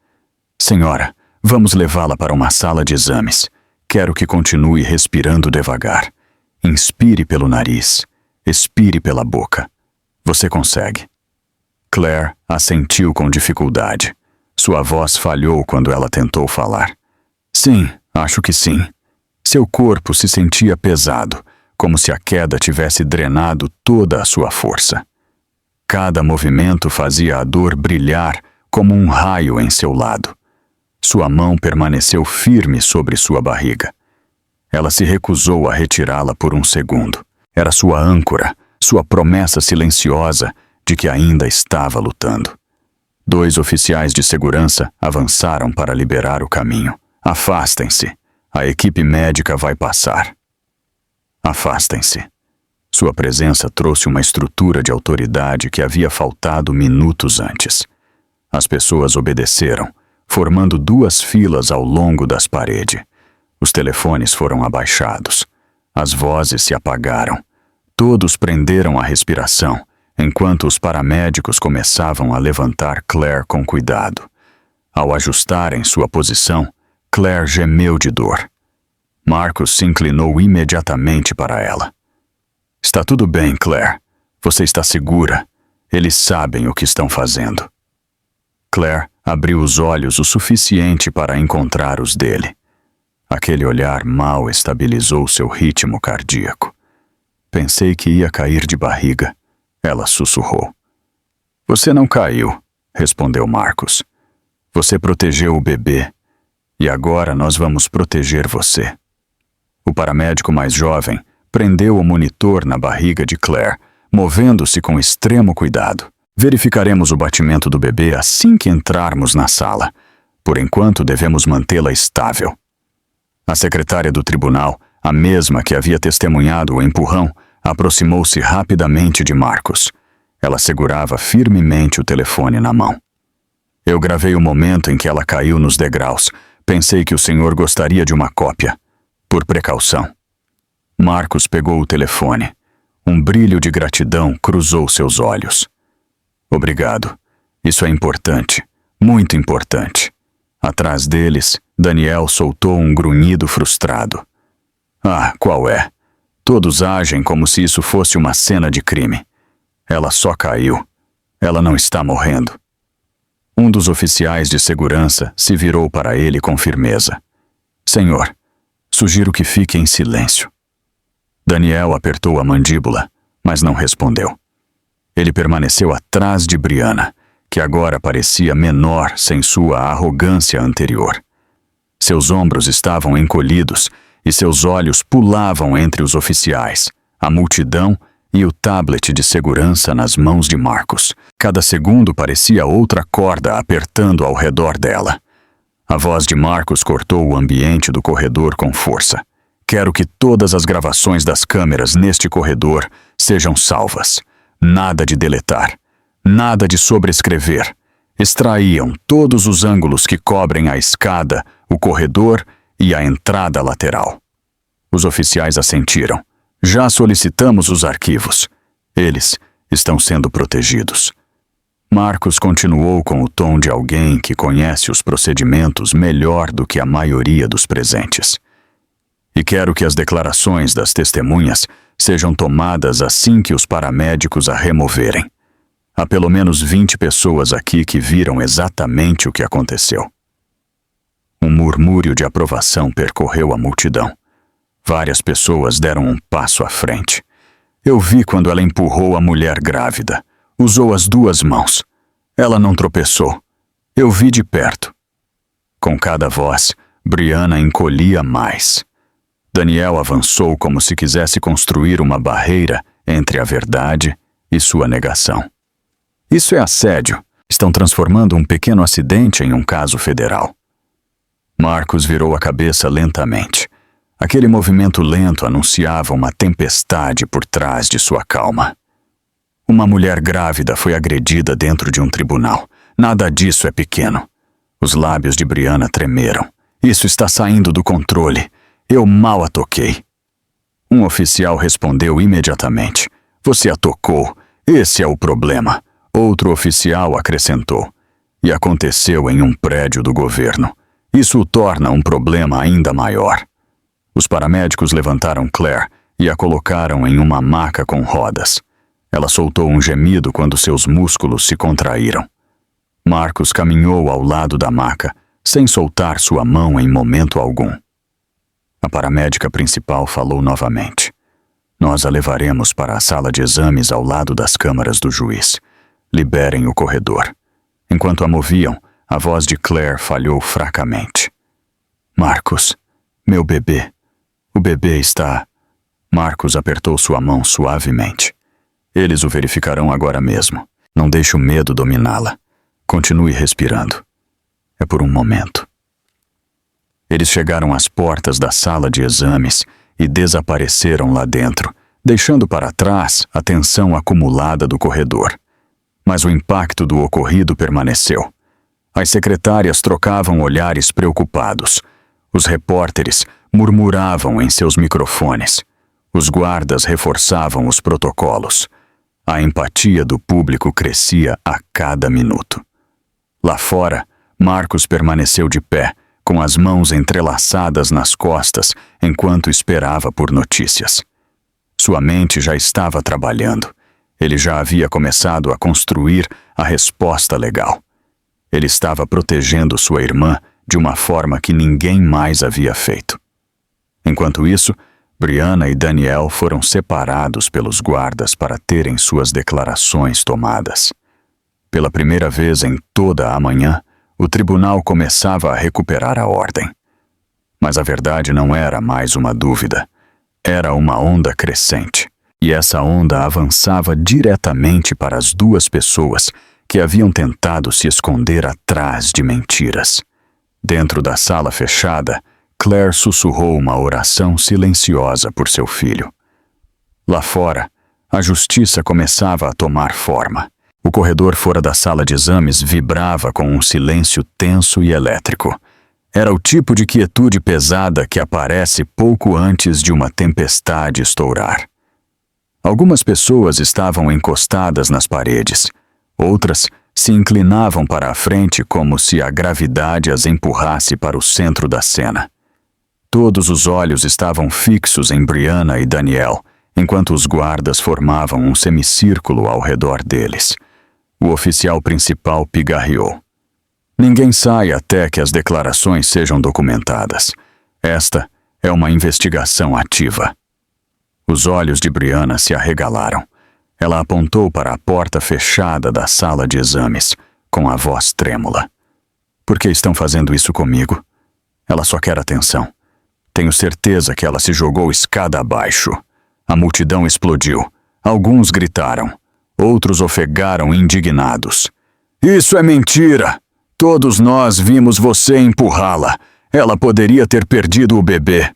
Senhora, vamos levá-la para uma sala de exames. Quero que continue respirando devagar. Inspire pelo nariz. Expire pela boca. Você consegue. Claire assentiu com dificuldade. Sua voz falhou quando ela tentou falar. Sim, acho que sim. Seu corpo se sentia pesado, como se a queda tivesse drenado toda a sua força. Cada movimento fazia a dor brilhar como um raio em seu lado. Sua mão permaneceu firme sobre sua barriga. Ela se recusou a retirá-la por um segundo. Era sua âncora, sua promessa silenciosa de que ainda estava lutando. 2 oficiais de segurança avançaram para liberar o caminho. Afastem-se. A equipe médica vai passar. Afastem-se. Sua presença trouxe uma estrutura de autoridade que havia faltado minutos antes. As pessoas obedeceram, formando 2 filas ao longo das paredes. Os telefones foram abaixados. As vozes se apagaram. Todos prenderam a respiração, enquanto os paramédicos começavam a levantar Claire com cuidado. Ao ajustarem sua posição, Claire gemeu de dor. Marcus se inclinou imediatamente para ela. Está tudo bem, Claire. Você está segura. Eles sabem o que estão fazendo. Claire abriu os olhos o suficiente para encontrar os dele. Aquele olhar mal estabilizou seu ritmo cardíaco. Pensei que ia cair de barriga. Ela sussurrou. Você não caiu, respondeu Marcus. Você protegeu o bebê. E agora nós vamos proteger você. O paramédico mais jovem prendeu o monitor na barriga de Claire, movendo-se com extremo cuidado. Verificaremos o batimento do bebê assim que entrarmos na sala. Por enquanto, devemos mantê-la estável. A secretária do tribunal, a mesma que havia testemunhado o empurrão, aproximou-se rapidamente de Marcus. Ela segurava firmemente o telefone na mão. Eu gravei o momento em que ela caiu nos degraus. Pensei que o senhor gostaria de uma cópia. Por precaução. Marcus pegou o telefone. Um brilho de gratidão cruzou seus olhos. Obrigado. Isso é importante. Muito importante. Atrás deles, Daniel soltou um grunhido frustrado. Ah, qual é? Todos agem como se isso fosse uma cena de crime. Ela só caiu. Ela não está morrendo. Um dos oficiais de segurança se virou para ele com firmeza. Senhor, sugiro que fique em silêncio. Daniel apertou a mandíbula, mas não respondeu. Ele permaneceu atrás de Brianna, que agora parecia menor sem sua arrogância anterior. Seus ombros estavam encolhidos e seus olhos pulavam entre os oficiais, a multidão e o tablet de segurança nas mãos de Marcus. Cada segundo parecia outra corda apertando ao redor dela. A voz de Marcus cortou o ambiente do corredor com força. Quero que todas as gravações das câmeras neste corredor sejam salvas. Nada de deletar. Nada de sobrescrever. Extraíam todos os ângulos que cobrem a escada, o corredor e a entrada lateral. Os oficiais assentiram. Já solicitamos os arquivos. Eles estão sendo protegidos. Marcus continuou com o tom de alguém que conhece os procedimentos melhor do que a maioria dos presentes. E quero que as declarações das testemunhas sejam tomadas assim que os paramédicos a removerem. Há pelo menos 20 pessoas aqui que viram exatamente o que aconteceu. Um murmúrio de aprovação percorreu a multidão. Várias pessoas deram um passo à frente. Eu vi quando ela empurrou a mulher grávida. Usou as 2 mãos. Ela não tropeçou. Eu vi de perto. Com cada voz, Brianna encolhia mais. Daniel avançou como se quisesse construir uma barreira entre a verdade e sua negação. Isso é assédio. Estão transformando um pequeno acidente em um caso federal. Marcus virou a cabeça lentamente. Aquele movimento lento anunciava uma tempestade por trás de sua calma. Uma mulher grávida foi agredida dentro de um tribunal. Nada disso é pequeno. Os lábios de Brianna tremeram. Isso está saindo do controle. Eu mal a toquei. Um oficial respondeu imediatamente. Você a tocou. Esse é o problema. Outro oficial acrescentou. E aconteceu em um prédio do governo. Isso o torna um problema ainda maior. Os paramédicos levantaram Claire e a colocaram em uma maca com rodas. Ela soltou um gemido quando seus músculos se contraíram. Marcus caminhou ao lado da maca, sem soltar sua mão em momento algum. A paramédica principal falou novamente. Nós a levaremos para a sala de exames ao lado das câmaras do juiz. Liberem o corredor. Enquanto a moviam, a voz de Claire falhou fracamente. Marcus, meu bebê. O bebê está... Marcus apertou sua mão suavemente. Eles o verificarão agora mesmo. Não deixe o medo dominá-la. Continue respirando. É por um momento. Eles chegaram às portas da sala de exames e desapareceram lá dentro, deixando para trás a tensão acumulada do corredor. Mas o impacto do ocorrido permaneceu. As secretárias trocavam olhares preocupados. Os repórteres murmuravam em seus microfones. Os guardas reforçavam os protocolos. A empatia do público crescia a cada minuto. Lá fora, Marcus permaneceu de pé, com as mãos entrelaçadas nas costas, enquanto esperava por notícias. Sua mente já estava trabalhando. Ele já havia começado a construir a resposta legal. Ele estava protegendo sua irmã de uma forma que ninguém mais havia feito. Enquanto isso, Brianna e Daniel foram separados pelos guardas para terem suas declarações tomadas. Pela primeira vez em toda a manhã, o tribunal começava a recuperar a ordem. Mas a verdade não era mais uma dúvida. Era uma onda crescente. E essa onda avançava diretamente para as duas pessoas que haviam tentado se esconder atrás de mentiras. Dentro da sala fechada, Claire sussurrou uma oração silenciosa por seu filho. Lá fora, a justiça começava a tomar forma. O corredor fora da sala de exames vibrava com um silêncio tenso e elétrico. Era o tipo de quietude pesada que aparece pouco antes de uma tempestade estourar. Algumas pessoas estavam encostadas nas paredes. Outras se inclinavam para a frente como se a gravidade as empurrasse para o centro da cena. Todos os olhos estavam fixos em Brianna e Daniel, enquanto os guardas formavam um semicírculo ao redor deles. O oficial principal pigarreou. Ninguém sai até que as declarações sejam documentadas. Esta é uma investigação ativa. Os olhos de Brianna se arregalaram. Ela apontou para a porta fechada da sala de exames, com a voz trêmula. Por que estão fazendo isso comigo? Ela só quer atenção. Tenho certeza que ela se jogou escada abaixo. A multidão explodiu. Alguns gritaram. Outros ofegaram indignados. Isso é mentira! Todos nós vimos você empurrá-la. Ela poderia ter perdido o bebê.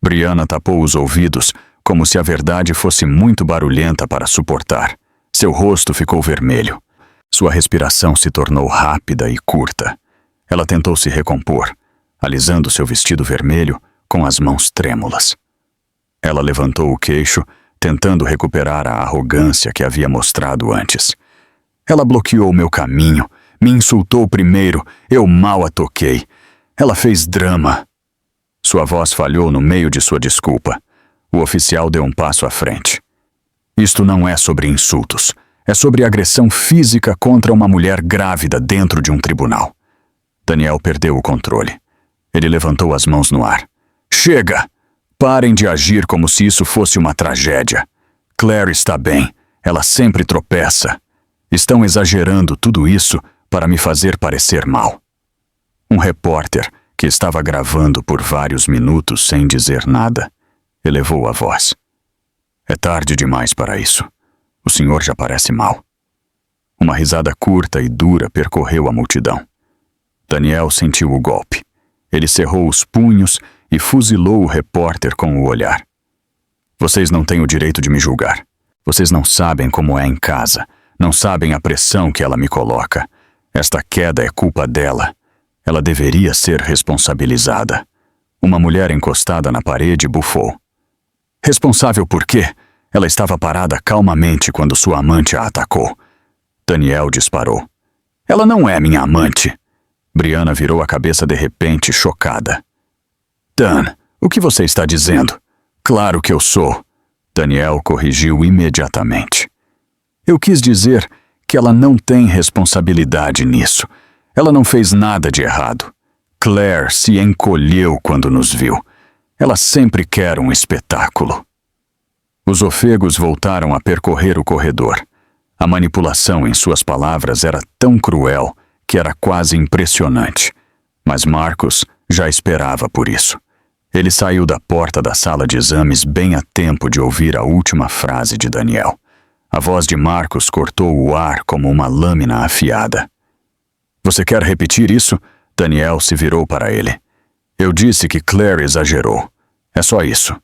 Brianna tapou os ouvidos, como se a verdade fosse muito barulhenta para suportar. Seu rosto ficou vermelho. Sua respiração se tornou rápida e curta. Ela tentou se recompor, alisando seu vestido vermelho com as mãos trêmulas. Ela levantou o queixo, tentando recuperar a arrogância que havia mostrado antes. Ela bloqueou meu caminho, me insultou primeiro, eu mal a toquei. Ela fez drama. Sua voz falhou no meio de sua desculpa. O oficial deu um passo à frente. Isto não é sobre insultos. É sobre agressão física contra uma mulher grávida dentro de um tribunal. Daniel perdeu o controle. Ele levantou as mãos no ar. Chega! Parem de agir como se isso fosse uma tragédia. Claire está bem. Ela sempre tropeça. Estão exagerando tudo isso para me fazer parecer mal. Um repórter, que estava gravando por vários minutos sem dizer nada, elevou a voz. É tarde demais para isso. O senhor já parece mal. Uma risada curta e dura percorreu a multidão. Daniel sentiu o golpe. Ele cerrou os punhos e fuzilou o repórter com o olhar. Vocês não têm o direito de me julgar. Vocês não sabem como é em casa. Não sabem a pressão que ela me coloca. Esta queda é culpa dela. Ela deveria ser responsabilizada. Uma mulher encostada na parede bufou. Responsável por quê? Ela estava parada calmamente quando sua amante a atacou. Daniel disparou. Ela não é minha amante. Brianna virou a cabeça de repente, chocada. Dan, o que você está dizendo? Claro que eu sou. Daniel corrigiu imediatamente. Eu quis dizer que ela não tem responsabilidade nisso. Ela não fez nada de errado. Claire se encolheu quando nos viu. Ela sempre quer um espetáculo. Os ofegos voltaram a percorrer o corredor. A manipulação em suas palavras era tão cruel que era quase impressionante. Mas Marcus já esperava por isso. Ele saiu da porta da sala de exames bem a tempo de ouvir a última frase de Daniel. A voz de Marcus cortou o ar como uma lâmina afiada. Você quer repetir isso? Daniel se virou para ele. Eu disse que Claire exagerou. É só isso.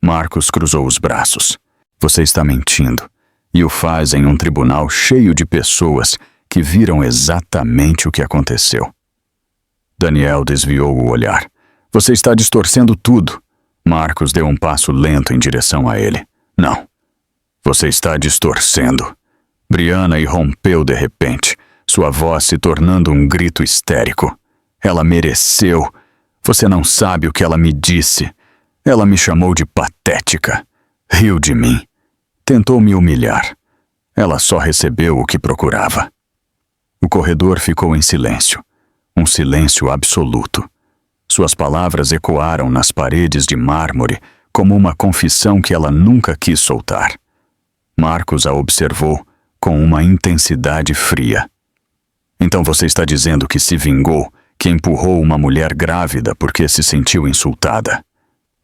Marcus cruzou os braços. Você está mentindo. E o faz em um tribunal cheio de pessoas que viram exatamente o que aconteceu. Daniel desviou o olhar. Você está distorcendo tudo. Marcus deu um passo lento em direção a ele. Não. Você está distorcendo. Brianna irrompeu de repente, sua voz se tornando um grito histérico. Ela mereceu. Você não sabe o que ela me disse. Ela me chamou de patética. Riu de mim. Tentou me humilhar. Ela só recebeu o que procurava. O corredor ficou em silêncio. Um silêncio absoluto. Suas palavras ecoaram nas paredes de mármore como uma confissão que ela nunca quis soltar. Marcus a observou com uma intensidade fria. Então você está dizendo que se vingou, que empurrou uma mulher grávida porque se sentiu insultada.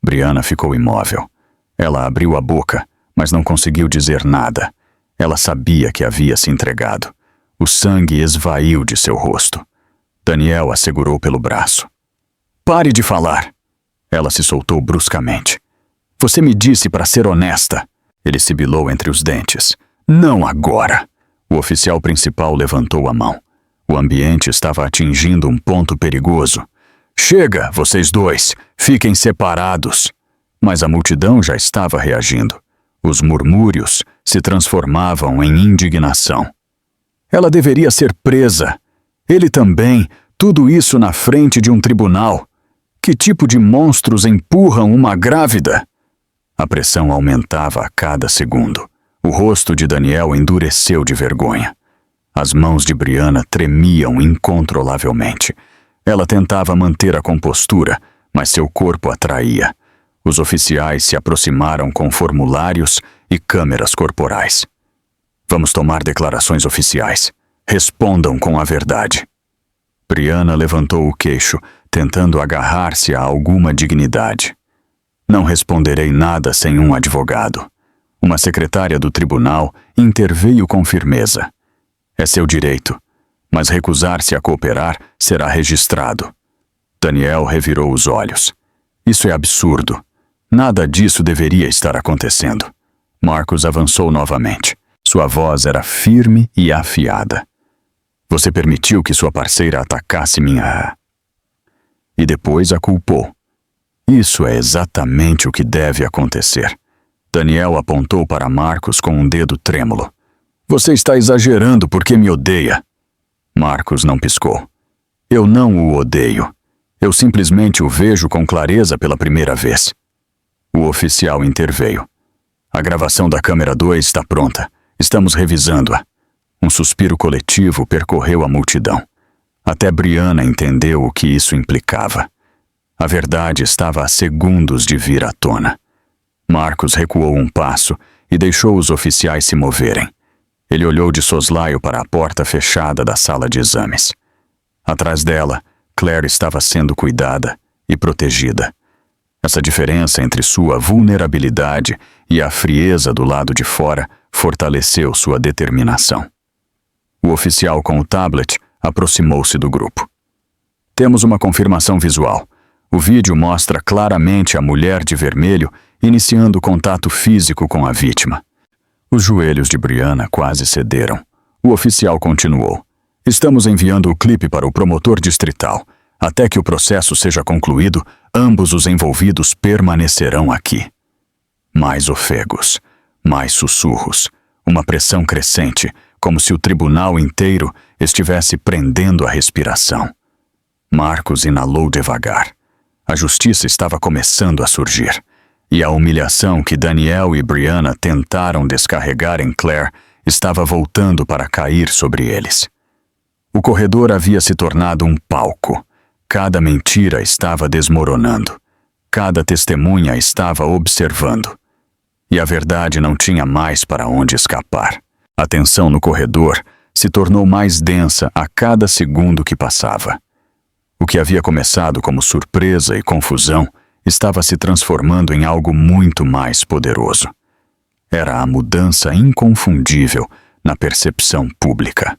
Brianna ficou imóvel. Ela abriu a boca, mas não conseguiu dizer nada. Ela sabia que havia se entregado. O sangue esvaiu de seu rosto. Daniel a segurou pelo braço. Pare de falar. Ela se soltou bruscamente. Você me disse para ser honesta. Ele sibilou entre os dentes. Não agora. O oficial principal levantou a mão. O ambiente estava atingindo um ponto perigoso. Chega, vocês dois. Fiquem separados. Mas a multidão já estava reagindo. Os murmúrios se transformavam em indignação. Ela deveria ser presa. Ele também. Tudo isso na frente de um tribunal. Que tipo de monstros empurram uma grávida? A pressão aumentava a cada segundo. O rosto de Daniel endureceu de vergonha. As mãos de Brianna tremiam incontrolavelmente. Ela tentava manter a compostura, mas seu corpo a traía. Os oficiais se aproximaram com formulários e câmeras corporais. Vamos tomar declarações oficiais. Respondam com a verdade. Brianna levantou o queixo, tentando agarrar-se a alguma dignidade. Não responderei nada sem um advogado. Uma secretária do tribunal interveio com firmeza. É seu direito, mas recusar-se a cooperar será registrado. Daniel revirou os olhos. Isso é absurdo. Nada disso deveria estar acontecendo. Marcus avançou novamente. Sua voz era firme e afiada. Você permitiu que sua parceira atacasse minha... E depois a culpou. Isso é exatamente o que deve acontecer. Daniel apontou para Marcus com um dedo trêmulo. Você está exagerando porque me odeia. Marcus não piscou. Eu não o odeio. Eu simplesmente o vejo com clareza pela primeira vez. O oficial interveio. A gravação da câmera 2 está pronta. Estamos revisando-a. Um suspiro coletivo percorreu a multidão. Até Brianna entendeu o que isso implicava. A verdade estava a segundos de vir à tona. Marcus recuou um passo e deixou os oficiais se moverem. Ele olhou de soslaio para a porta fechada da sala de exames. Atrás dela, Claire estava sendo cuidada e protegida. Essa diferença entre sua vulnerabilidade e a frieza do lado de fora fortaleceu sua determinação. O oficial com o tablet aproximou-se do grupo. Temos uma confirmação visual. O vídeo mostra claramente a mulher de vermelho iniciando contato físico com a vítima. Os joelhos de Brianna quase cederam. O oficial continuou. Estamos enviando o clipe para o promotor distrital. Até que o processo seja concluído, ambos os envolvidos permanecerão aqui. Mais ofegos, mais sussurros, uma pressão crescente, como se o tribunal inteiro estivesse prendendo a respiração. Marcus inalou devagar. A justiça estava começando a surgir, e a humilhação que Daniel e Brianna tentaram descarregar em Claire estava voltando para cair sobre eles. O corredor havia se tornado um palco. Cada mentira estava desmoronando. Cada testemunha estava observando. E a verdade não tinha mais para onde escapar. A tensão no corredor se tornou mais densa a cada segundo que passava. O que havia começado como surpresa e confusão estava se transformando em algo muito mais poderoso. Era a mudança inconfundível na percepção pública.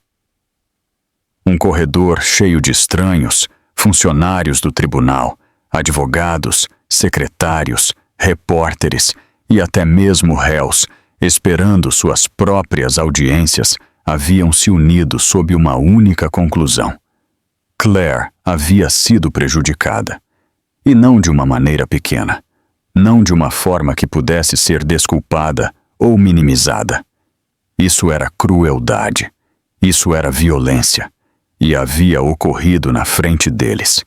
Um corredor cheio de estranhos, funcionários do tribunal, advogados, secretários, repórteres e até mesmo réus, esperando suas próprias audiências, haviam se unido sob uma única conclusão. Claire havia sido prejudicada. E não de uma maneira pequena. Não de uma forma que pudesse ser desculpada ou minimizada. Isso era crueldade. Isso era violência. E havia ocorrido na frente deles.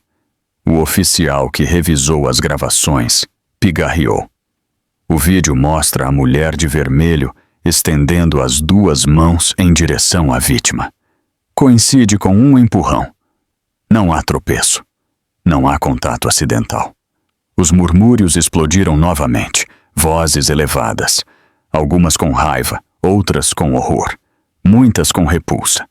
O oficial que revisou as gravações pigarreou. O vídeo mostra a mulher de vermelho estendendo as duas mãos em direção à vítima. Coincide com um empurrão. Não há tropeço. Não há contato acidental. Os murmúrios explodiram novamente, vozes elevadas. Algumas com raiva, outras com horror. Muitas com repulsa.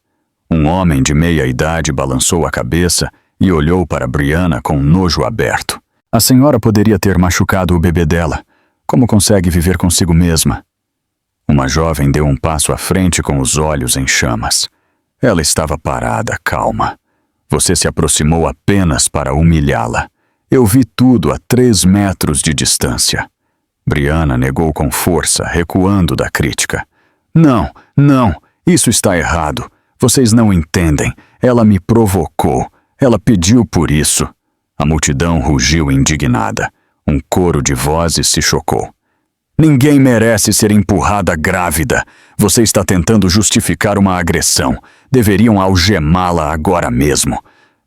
Um homem de meia idade balançou a cabeça e olhou para Brianna com nojo aberto. A senhora poderia ter machucado o bebê dela. Como consegue viver consigo mesma? Uma jovem deu um passo à frente com os olhos em chamas. Ela estava parada, calma. Você se aproximou apenas para humilhá-la. Eu vi tudo a 3 metros de distância. Brianna negou com força, recuando da crítica. Não, isso está errado. Vocês não entendem. Ela me provocou. Ela pediu por isso. A multidão rugiu indignada. Um coro de vozes se chocou. Ninguém merece ser empurrada grávida. Você está tentando justificar uma agressão. Deveriam algemá-la agora mesmo.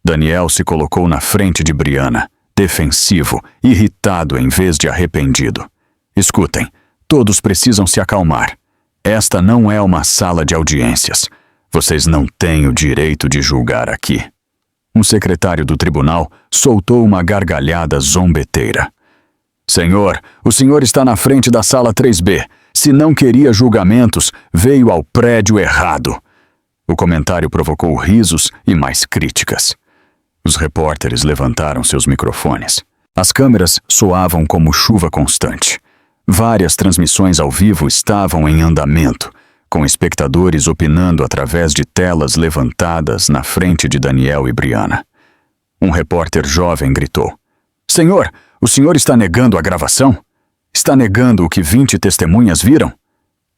Daniel se colocou na frente de Brianna, defensivo, irritado em vez de arrependido. Escutem, todos precisam se acalmar. Esta não é uma sala de audiências. Vocês não têm o direito de julgar aqui. Um secretário do tribunal soltou uma gargalhada zombeteira. Senhor, o senhor está na frente da sala 3B. Se não queria julgamentos, veio ao prédio errado. O comentário provocou risos e mais críticas. Os repórteres levantaram seus microfones. As câmeras soavam como chuva constante. Várias transmissões ao vivo estavam em andamento, com espectadores opinando através de telas levantadas na frente de Daniel e Brianna. Um repórter jovem gritou: Senhor, o senhor está negando a gravação? Está negando o que 20 testemunhas viram?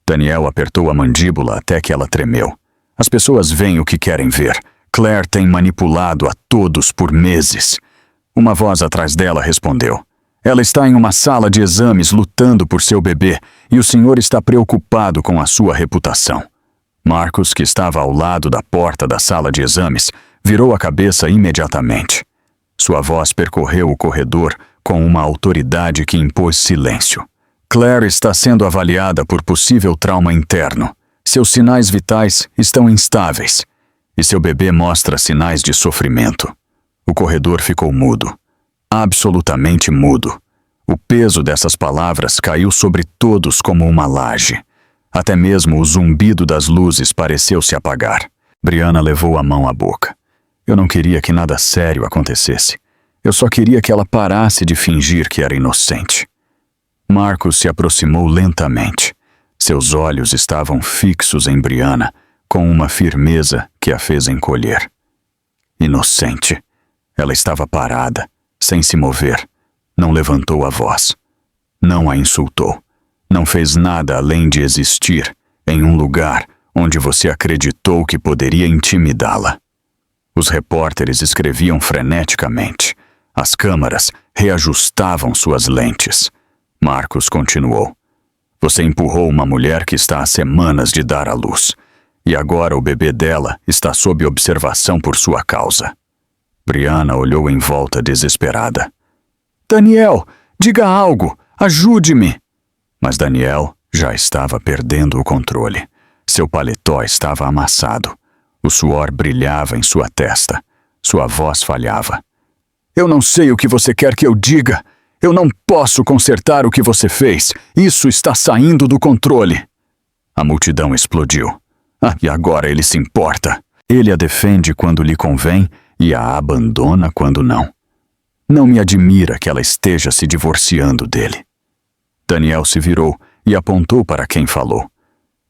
Daniel apertou a mandíbula até que ela tremeu. As pessoas veem o que querem ver. Claire tem manipulado a todos por meses. Uma voz atrás dela respondeu: Ela está em uma sala de exames lutando por seu bebê e o senhor está preocupado com a sua reputação. Marcos, que estava ao lado da porta da sala de exames, virou a cabeça imediatamente. Sua voz percorreu o corredor com uma autoridade que impôs silêncio. Claire está sendo avaliada por possível trauma interno. Seus sinais vitais estão instáveis. E seu bebê mostra sinais de sofrimento. O corredor ficou mudo. Absolutamente mudo. O peso dessas palavras caiu sobre todos como uma laje. Até mesmo o zumbido das luzes pareceu se apagar. Brianna levou a mão à boca. Eu não queria que nada sério acontecesse. Eu só queria que ela parasse de fingir que era inocente. Marcos se aproximou lentamente. Seus olhos estavam fixos em Brianna, com uma firmeza que a fez encolher. Inocente. Ela estava parada, sem se mover. Não levantou a voz. Não a insultou. Não fez nada além de existir em um lugar onde você acreditou que poderia intimidá-la. Os repórteres escreviam freneticamente. As câmaras reajustavam suas lentes. Marcos continuou. Você empurrou uma mulher que está há semanas de dar à luz. E agora o bebê dela está sob observação por sua causa. Brianna olhou em volta desesperada. Daniel, diga algo! Ajude-me! Mas Daniel já estava perdendo o controle. Seu paletó estava amassado. O suor brilhava em sua testa. Sua voz falhava. Eu não sei o que você quer que eu diga. Eu não posso consertar o que você fez. Isso está saindo do controle. A multidão explodiu. E agora ele se importa. Ele a defende quando lhe convém e a abandona quando não. Não me admira que ela esteja se divorciando dele. Daniel se virou e apontou para quem falou.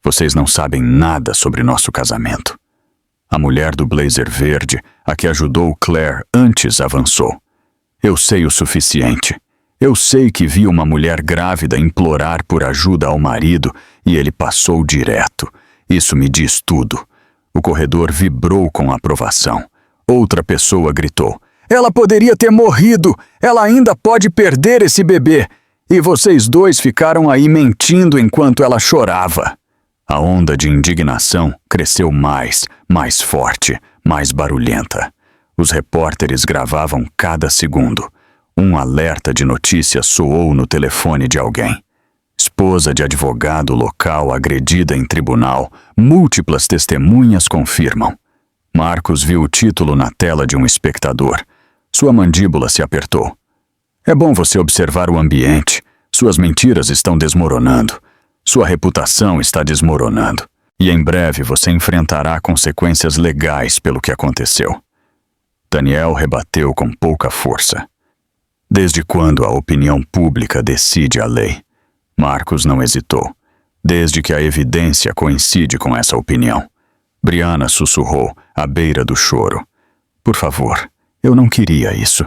Vocês não sabem nada sobre nosso casamento. A mulher do blazer verde, a que ajudou Claire antes, avançou. Eu sei o suficiente. Eu sei que vi uma mulher grávida implorar por ajuda ao marido e ele passou direto. Isso me diz tudo. O corredor vibrou com aprovação. Outra pessoa gritou. Ela poderia ter morrido. Ela ainda pode perder esse bebê. E vocês dois ficaram aí mentindo enquanto ela chorava. A onda de indignação cresceu mais forte, mais barulhenta. Os repórteres gravavam cada segundo. Um alerta de notícia soou no telefone de alguém. Esposa de advogado local agredida em tribunal, múltiplas testemunhas confirmam. Marcos viu o título na tela de um espectador. Sua mandíbula se apertou. É bom você observar o ambiente. Suas mentiras estão desmoronando. Sua reputação está desmoronando. E em breve você enfrentará consequências legais pelo que aconteceu. Daniel rebateu com pouca força. Desde quando a opinião pública decide a lei? Marcos não hesitou. Desde que a evidência coincide com essa opinião. Brianna sussurrou, à beira do choro. Por favor, eu não queria isso.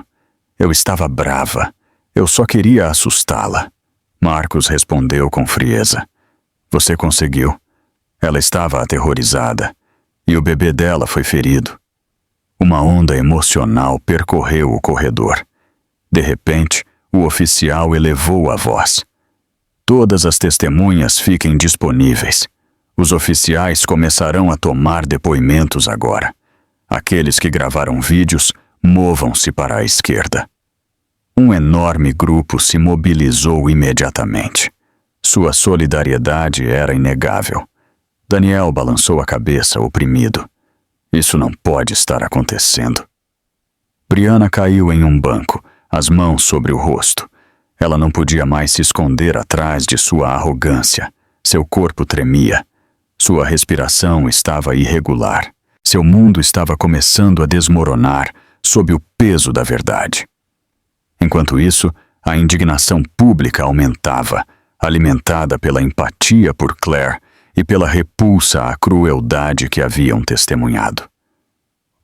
Eu estava brava. Eu só queria assustá-la. Marcos respondeu com frieza. Você conseguiu. Ela estava aterrorizada. E o bebê dela foi ferido. Uma onda emocional percorreu o corredor. De repente, o oficial elevou a voz. Todas as testemunhas fiquem disponíveis. Os oficiais começarão a tomar depoimentos agora. Aqueles que gravaram vídeos, movam-se para a esquerda. Um enorme grupo se mobilizou imediatamente. Sua solidariedade era inegável. Daniel balançou a cabeça, oprimido. Isso não pode estar acontecendo. Brianna caiu em um banco, as mãos sobre o rosto. Ela não podia mais se esconder atrás de sua arrogância. Seu corpo tremia. Sua respiração estava irregular. Seu mundo estava começando a desmoronar sob o peso da verdade. Enquanto isso, a indignação pública aumentava, alimentada pela empatia por Claire e pela repulsa à crueldade que haviam testemunhado.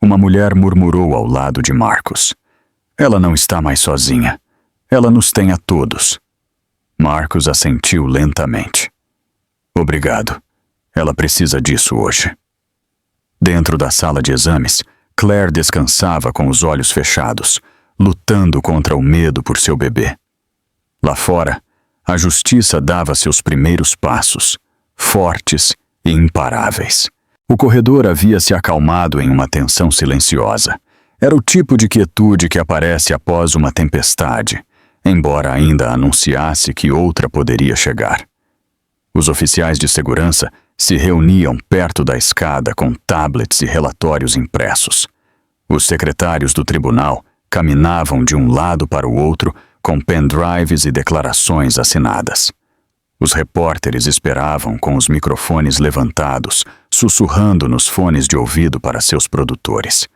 Uma mulher murmurou ao lado de Marcos. Ela não está mais sozinha. Ela nos tem a todos. Marcos assentiu lentamente. Obrigado. Ela precisa disso hoje. Dentro da sala de exames, Claire descansava com os olhos fechados, lutando contra o medo por seu bebê. Lá fora, a justiça dava seus primeiros passos, fortes e imparáveis. O corredor havia se acalmado em uma tensão silenciosa. Era o tipo de quietude que aparece após uma tempestade, embora ainda anunciasse que outra poderia chegar. Os oficiais de segurança se reuniam perto da escada com tablets e relatórios impressos. Os secretários do tribunal caminavam de um lado para o outro com pendrives e declarações assinadas. Os repórteres esperavam com os microfones levantados, sussurrando nos fones de ouvido para seus produtores.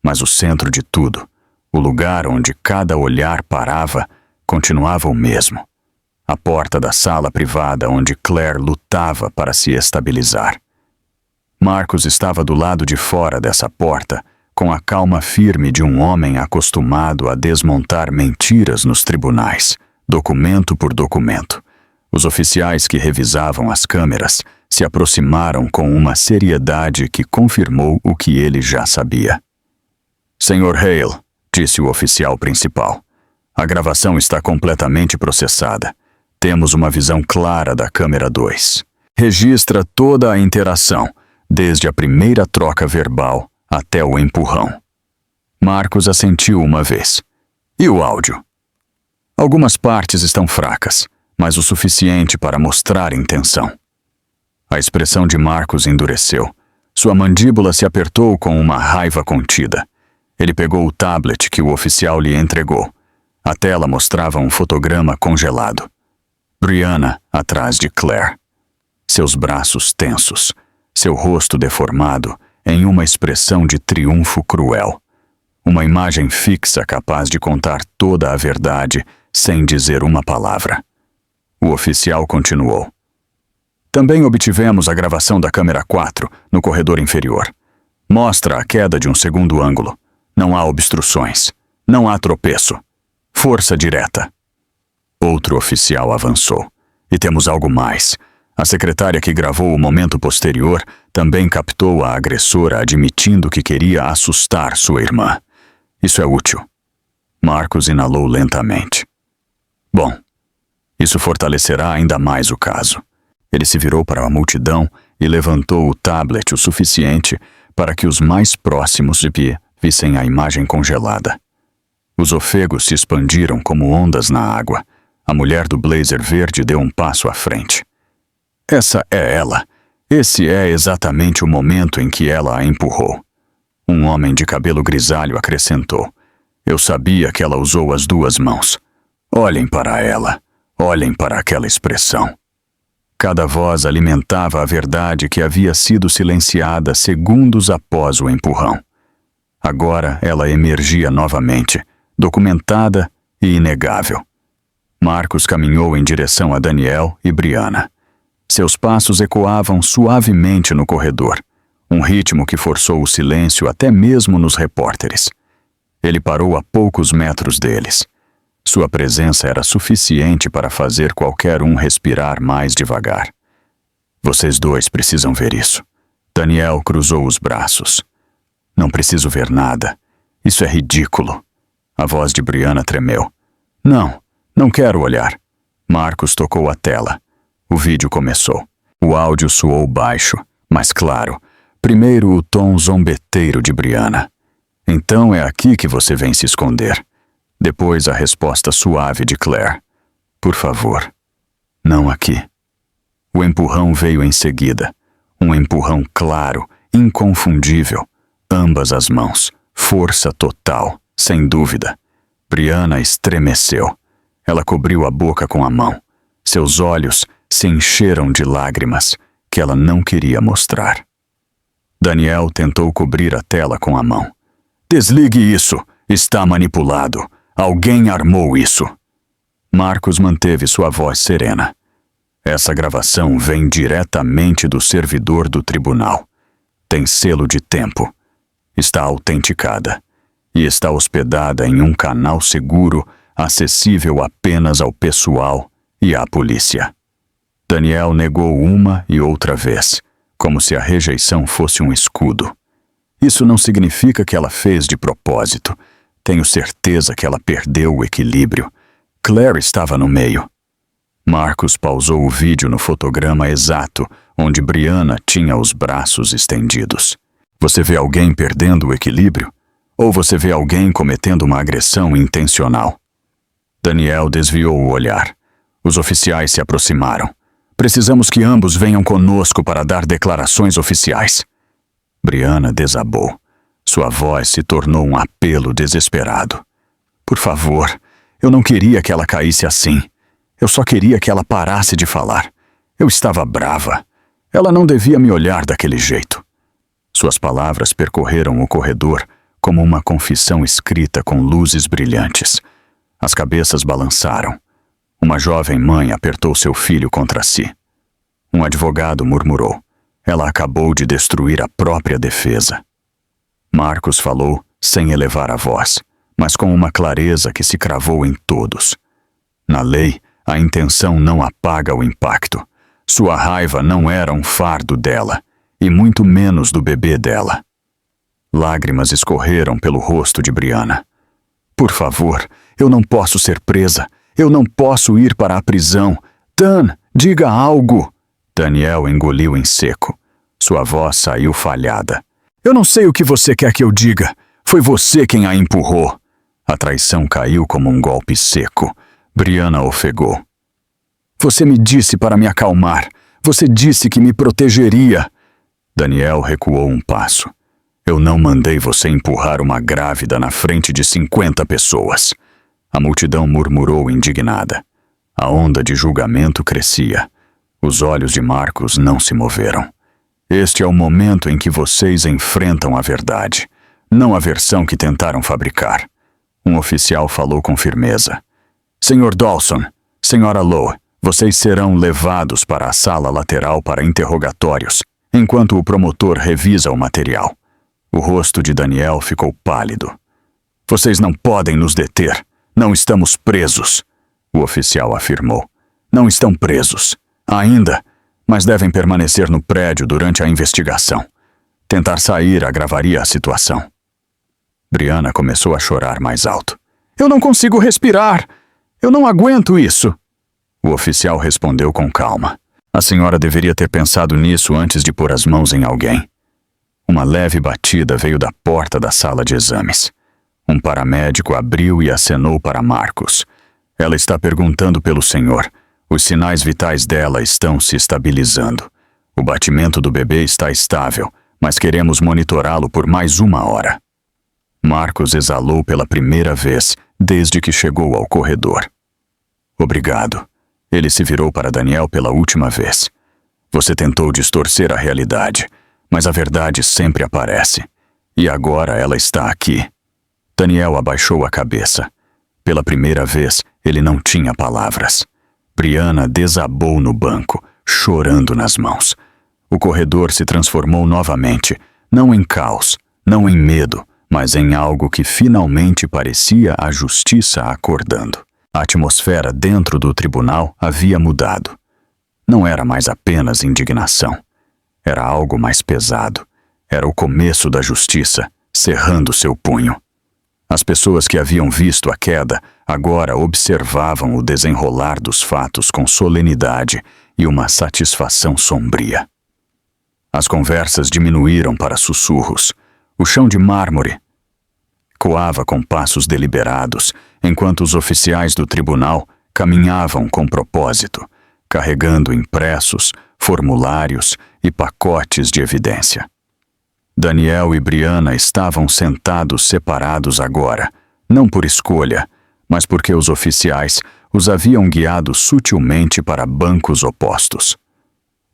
Mas o centro de tudo, o lugar onde cada olhar parava, continuava o mesmo. A porta da sala privada onde Claire lutava para se estabilizar. Marcos estava do lado de fora dessa porta, com a calma firme de um homem acostumado a desmontar mentiras nos tribunais, documento por documento. Os oficiais que revisavam as câmeras se aproximaram com uma seriedade que confirmou o que ele já sabia. Sr. Hale, disse o oficial principal, a gravação está completamente processada. Temos uma visão clara da câmera 2. Registra toda a interação, desde a primeira troca verbal até o empurrão. Marcos assentiu uma vez. E o áudio? Algumas partes estão fracas, mas o suficiente para mostrar intenção. A expressão de Marcos endureceu. Sua mandíbula se apertou com uma raiva contida. Ele pegou o tablet que o oficial lhe entregou. A tela mostrava um fotograma congelado. Brianna atrás de Claire. Seus braços tensos, seu rosto deformado em uma expressão de triunfo cruel. Uma imagem fixa capaz de contar toda a verdade sem dizer uma palavra. O oficial continuou. Também obtivemos a gravação da câmera 4 no corredor inferior. Mostra a queda de um segundo ângulo. Não há obstruções. Não há tropeço. Força direta. Outro oficial avançou. E temos algo mais. A secretária que gravou o momento posterior também captou a agressora admitindo que queria assustar sua irmã. Isso é útil. Marcos inalou lentamente. Bom, isso fortalecerá ainda mais o caso. Ele se virou para a multidão e levantou o tablet o suficiente para que os mais próximos de pé vissem a imagem congelada. Os ofegos se expandiram como ondas na água. A mulher do blazer verde deu um passo à frente. Essa é ela. Esse é exatamente o momento em que ela a empurrou. Um homem de cabelo grisalho acrescentou. Eu sabia que ela usou as duas mãos. Olhem para ela. Olhem para aquela expressão. Cada voz alimentava a verdade que havia sido silenciada segundos após o empurrão. Agora ela emergia novamente, documentada e inegável. Marcos caminhou em direção a Daniel e Brianna. Seus passos ecoavam suavemente no corredor, um ritmo que forçou o silêncio até mesmo nos repórteres. Ele parou a poucos metros deles. Sua presença era suficiente para fazer qualquer um respirar mais devagar. Vocês dois precisam ver isso. Daniel cruzou os braços. Não preciso ver nada. Isso é ridículo. A voz de Brianna tremeu. Não quero olhar. Marcos tocou a tela. O vídeo começou. O áudio soou baixo, mas claro. Primeiro o tom zombeteiro de Brianna. Então é aqui que você vem se esconder. Depois a resposta suave de Claire. Por favor, não aqui. O empurrão veio em seguida. Um empurrão claro, inconfundível. Ambas as mãos. Força total, sem dúvida. Brianna estremeceu. Ela cobriu a boca com a mão. Seus olhos se encheram de lágrimas que ela não queria mostrar. Daniel tentou cobrir a tela com a mão. Desligue isso! Está manipulado! Alguém armou isso! Marcos manteve sua voz serena. Essa gravação vem diretamente do servidor do tribunal. Tem selo de tempo. Está autenticada. E está hospedada em um canal seguro, acessível apenas ao pessoal e à polícia. Daniel negou uma e outra vez, como se a rejeição fosse um escudo. Isso não significa que ela fez de propósito. Tenho certeza que ela perdeu o equilíbrio. Claire estava no meio. Marcos pausou o vídeo no fotograma exato, onde Brianna tinha os braços estendidos. Você vê alguém perdendo o equilíbrio? Ou você vê alguém cometendo uma agressão intencional? Daniel desviou o olhar. Os oficiais se aproximaram. Precisamos que ambos venham conosco para dar declarações oficiais. Brianna desabou. Sua voz se tornou um apelo desesperado. Por favor, eu não queria que ela caísse assim. Eu só queria que ela parasse de falar. Eu estava brava. Ela não devia me olhar daquele jeito. Suas palavras percorreram o corredor como uma confissão escrita com luzes brilhantes. As cabeças balançaram. Uma jovem mãe apertou seu filho contra si. Um advogado murmurou. Ela acabou de destruir a própria defesa. Marcos falou sem elevar a voz, mas com uma clareza que se cravou em todos. Na lei, a intenção não apaga o impacto. Sua raiva não era um fardo dela, e muito menos do bebê dela. Lágrimas escorreram pelo rosto de Brianna. Por favor, eu não posso ser presa. Eu não posso ir para a prisão. Dan, diga algo. Daniel engoliu em seco. Sua voz saiu falhada. Eu não sei o que você quer que eu diga. Foi você quem a empurrou. A traição caiu como um golpe seco. Brianna ofegou. Você me disse para me acalmar. Você disse que me protegeria. Daniel recuou um passo. Eu não mandei você empurrar uma grávida na frente de 50 pessoas. A multidão murmurou indignada. A onda de julgamento crescia. Os olhos de Marcos não se moveram. Este é o momento em que vocês enfrentam a verdade, não a versão que tentaram fabricar. Um oficial falou com firmeza. Senhor Dawson, Senhora Lowe, vocês serão levados para a sala lateral para interrogatórios, enquanto o promotor revisa o material. O rosto de Daniel ficou pálido. Vocês não podem nos deter. Não estamos presos, o oficial afirmou. Não estão presos. Ainda, mas devem permanecer no prédio durante a investigação. Tentar sair agravaria a situação. Brianna começou a chorar mais alto. Eu não consigo respirar! Eu não aguento isso! O oficial respondeu com calma. A senhora deveria ter pensado nisso antes de pôr as mãos em alguém. Uma leve batida veio da porta da sala de exames. Um paramédico abriu e acenou para Marcos. Ela está perguntando pelo senhor. Os sinais vitais dela estão se estabilizando. O batimento do bebê está estável, mas queremos monitorá-lo por mais 1 hora. Marcos exalou pela primeira vez desde que chegou ao corredor. Obrigado. Ele se virou para Daniel pela última vez. Você tentou distorcer a realidade, mas a verdade sempre aparece. E agora ela está aqui. Daniel abaixou a cabeça. Pela primeira vez, ele não tinha palavras. Brianna desabou no banco, chorando nas mãos. O corredor se transformou novamente, não em caos, não em medo, mas em algo que finalmente parecia a justiça acordando. A atmosfera dentro do tribunal havia mudado. Não era mais apenas indignação. Era algo mais pesado. Era o começo da justiça, cerrando seu punho. As pessoas que haviam visto a queda agora observavam o desenrolar dos fatos com solenidade e uma satisfação sombria. As conversas diminuíram para sussurros. O chão de mármore coava com passos deliberados, enquanto os oficiais do tribunal caminhavam com propósito, carregando impressos, formulários e pacotes de evidência. Daniel e Brianna estavam sentados separados agora, não por escolha, mas porque os oficiais os haviam guiado sutilmente para bancos opostos.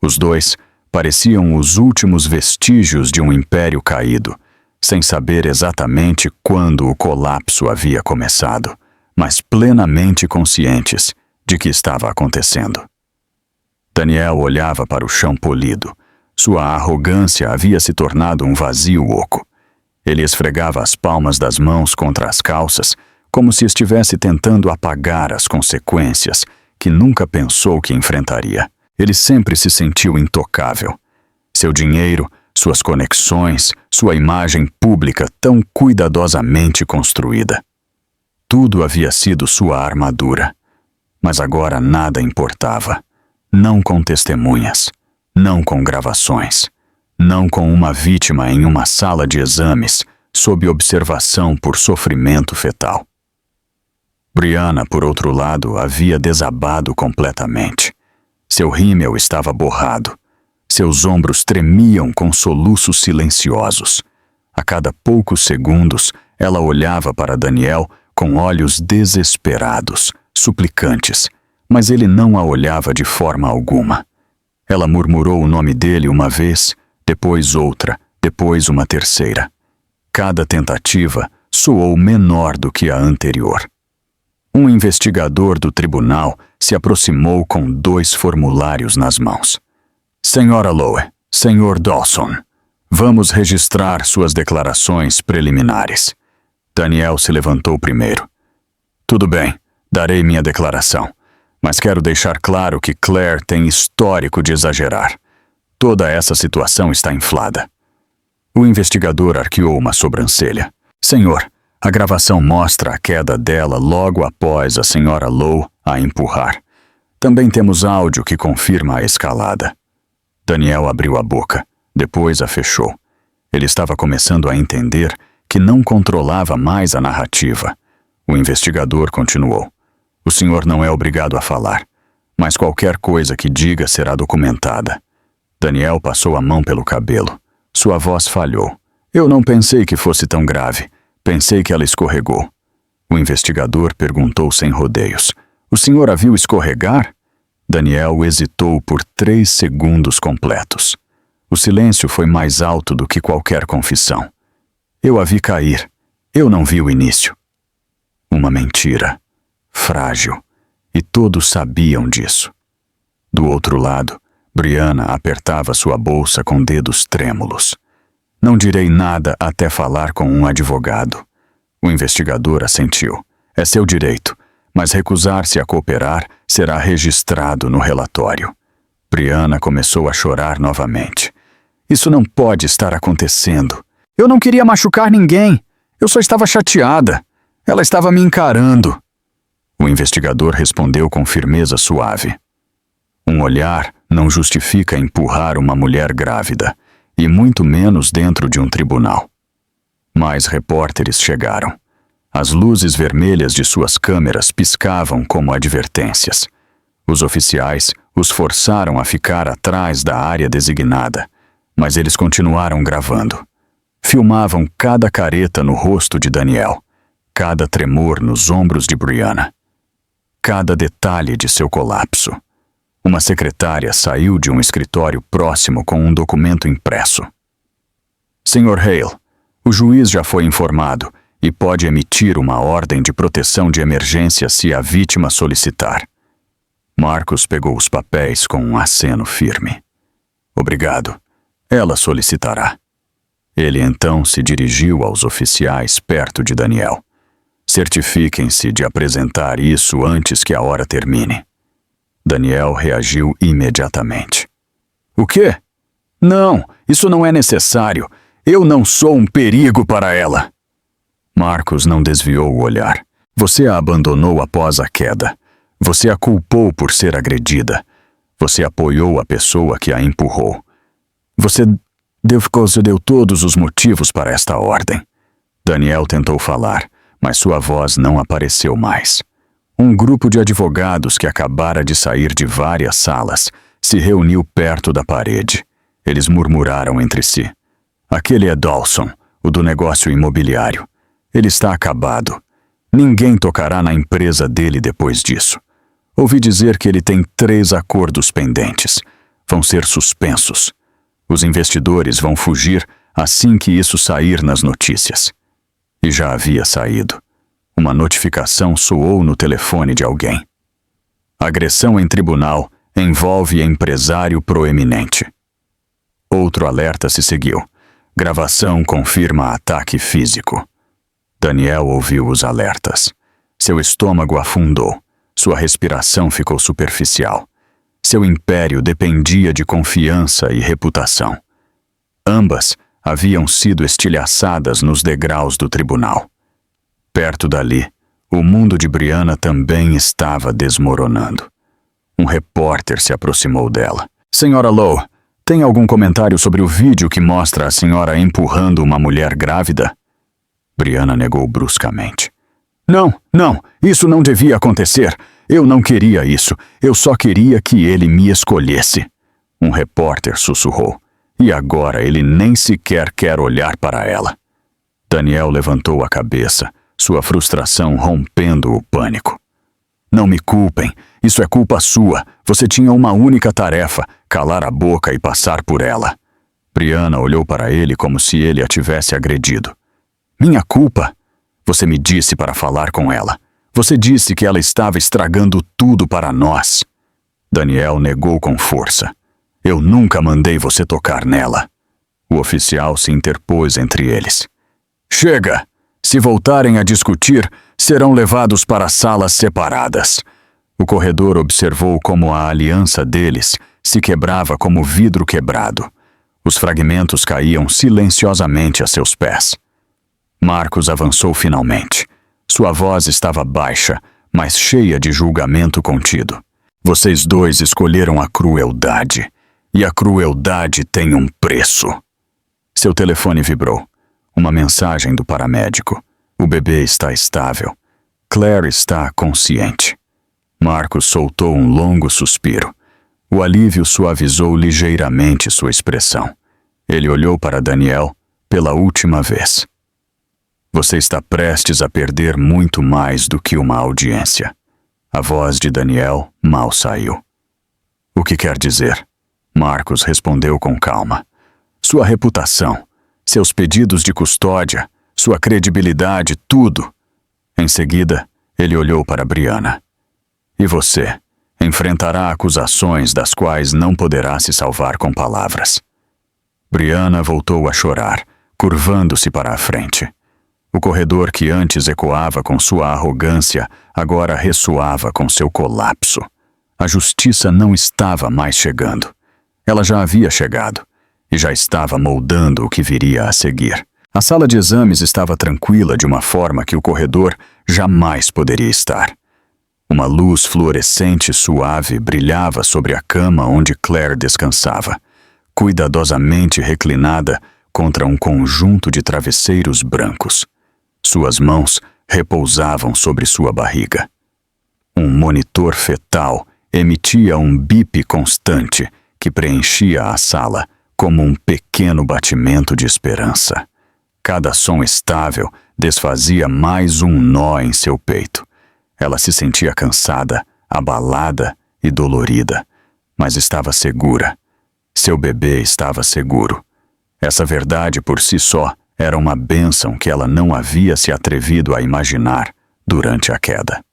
Os dois pareciam os últimos vestígios de um império caído, sem saber exatamente quando o colapso havia começado, mas plenamente conscientes de que estava acontecendo. Daniel olhava para o chão polido. Sua arrogância havia se tornado um vazio oco. Ele esfregava as palmas das mãos contra as calças, como se estivesse tentando apagar as consequências que nunca pensou que enfrentaria. Ele sempre se sentiu intocável. Seu dinheiro, suas conexões, sua imagem pública tão cuidadosamente construída. Tudo havia sido sua armadura. Mas agora nada importava. Não com testemunhas. Não com gravações, não com uma vítima em uma sala de exames, sob observação por sofrimento fetal. Brianna, por outro lado, havia desabado completamente. Seu rímel estava borrado. Seus ombros tremiam com soluços silenciosos. A cada poucos segundos, ela olhava para Daniel com olhos desesperados, suplicantes, mas ele não a olhava de forma alguma. Ela murmurou o nome dele uma vez, depois outra, depois uma terceira. Cada tentativa soou menor do que a anterior. Um investigador do tribunal se aproximou com 2 formulários nas mãos. Senhora Lowe, Senhor Dawson, vamos registrar suas declarações preliminares. Daniel se levantou primeiro. Tudo bem, darei minha declaração. Mas quero deixar claro que Claire tem histórico de exagerar. Toda essa situação está inflada. O investigador arqueou uma sobrancelha. Senhor, a gravação mostra a queda dela logo após a senhora Lowe a empurrar. Também temos áudio que confirma a escalada. Daniel abriu a boca, depois a fechou. Ele estava começando a entender que não controlava mais a narrativa. O investigador continuou. O senhor não é obrigado a falar, mas qualquer coisa que diga será documentada. Daniel passou a mão pelo cabelo. Sua voz falhou. Eu não pensei que fosse tão grave. Pensei que ela escorregou. O investigador perguntou sem rodeios. O senhor a viu escorregar? Daniel hesitou por 3 segundos completos. O silêncio foi mais alto do que qualquer confissão. Eu a vi cair. Eu não vi o início. Uma mentira. Frágil. E todos sabiam disso. Do outro lado, Brianna apertava sua bolsa com dedos trêmulos. Não direi nada até falar com um advogado. O investigador assentiu. É seu direito, mas recusar-se a cooperar será registrado no relatório. Brianna começou a chorar novamente. Isso não pode estar acontecendo. Eu não queria machucar ninguém. Eu só estava chateada. Ela estava me encarando. O investigador respondeu com firmeza suave. Um olhar não justifica empurrar uma mulher grávida, e muito menos dentro de um tribunal. Mais repórteres chegaram. As luzes vermelhas de suas câmeras piscavam como advertências. Os oficiais os forçaram a ficar atrás da área designada, mas eles continuaram gravando. Filmavam cada careta no rosto de Daniel, cada tremor nos ombros de Brianna, cada detalhe de seu colapso. Uma secretária saiu de um escritório próximo com um documento impresso. Sr. Hale, o juiz já foi informado e pode emitir uma ordem de proteção de emergência se a vítima solicitar. Marcos pegou os papéis com um aceno firme. Obrigado. Ela solicitará. Ele então se dirigiu aos oficiais perto de Daniel. Certifiquem-se de apresentar isso antes que a hora termine. Daniel reagiu imediatamente. O quê? Não, isso não é necessário. Eu não sou um perigo para ela. Marcos não desviou o olhar. Você a abandonou após a queda. Você a culpou por ser agredida. Você apoiou a pessoa que a empurrou. Você deu todos os motivos para esta ordem. Daniel tentou falar, mas sua voz não apareceu mais. Um grupo de advogados que acabara de sair de várias salas se reuniu perto da parede. Eles murmuraram entre si. Aquele é Dawson, o do negócio imobiliário. Ele está acabado. Ninguém tocará na empresa dele depois disso. Ouvi dizer que ele tem 3 acordos pendentes. Vão ser suspensos. Os investidores vão fugir assim que isso sair nas notícias. E já havia saído. Uma notificação soou no telefone de alguém. Agressão em tribunal envolve empresário proeminente. Outro alerta se seguiu. Gravação confirma ataque físico. Daniel ouviu os alertas. Seu estômago afundou. Sua respiração ficou superficial. Seu império dependia de confiança e reputação. Ambas haviam sido estilhaçadas nos degraus do tribunal. Perto dali, o mundo de Brianna também estava desmoronando. Um repórter se aproximou dela. Senhora Lowe, tem algum comentário sobre o vídeo que mostra a senhora empurrando uma mulher grávida? Brianna negou bruscamente. Não, isso não devia acontecer. Eu não queria isso. Eu só queria que ele me escolhesse. Um repórter sussurrou. E agora ele nem sequer quer olhar para ela. Daniel levantou a cabeça, sua frustração rompendo o pânico. Não me culpem. Isso é culpa sua. Você tinha uma única tarefa, calar a boca e passar por ela. Brianna olhou para ele como se ele a tivesse agredido. Minha culpa? Você me disse para falar com ela. Você disse que ela estava estragando tudo para nós. Daniel negou com força. Eu nunca mandei você tocar nela. O oficial se interpôs entre eles. Chega! Se voltarem a discutir, serão levados para salas separadas. O corredor observou como a aliança deles se quebrava como vidro quebrado. Os fragmentos caíam silenciosamente a seus pés. Marcos avançou finalmente. Sua voz estava baixa, mas cheia de julgamento contido. Vocês dois escolheram a crueldade. E a crueldade tem um preço. Seu telefone vibrou. Uma mensagem do paramédico. O bebê está estável. Claire está consciente. Marcos soltou um longo suspiro. O alívio suavizou ligeiramente sua expressão. Ele olhou para Daniel pela última vez. Você está prestes a perder muito mais do que uma audiência. A voz de Daniel mal saiu. O que quer dizer? Marcos respondeu com calma. Sua reputação, seus pedidos de custódia, sua credibilidade, tudo. Em seguida, ele olhou para Brianna. E você enfrentará acusações das quais não poderá se salvar com palavras. Brianna voltou a chorar, curvando-se para a frente. O corredor que antes ecoava com sua arrogância, agora ressoava com seu colapso. A justiça não estava mais chegando. Ela já havia chegado e já estava moldando o que viria a seguir. A sala de exames estava tranquila de uma forma que o corredor jamais poderia estar. Uma luz fluorescente suave brilhava sobre a cama onde Claire descansava, cuidadosamente reclinada contra um conjunto de travesseiros brancos. Suas mãos repousavam sobre sua barriga. Um monitor fetal emitia um bip constante que preenchia a sala como um pequeno batimento de esperança. Cada som estável desfazia mais um nó em seu peito. Ela se sentia cansada, abalada e dolorida, mas estava segura. Seu bebê estava seguro. Essa verdade por si só era uma bênção que ela não havia se atrevido a imaginar durante a queda.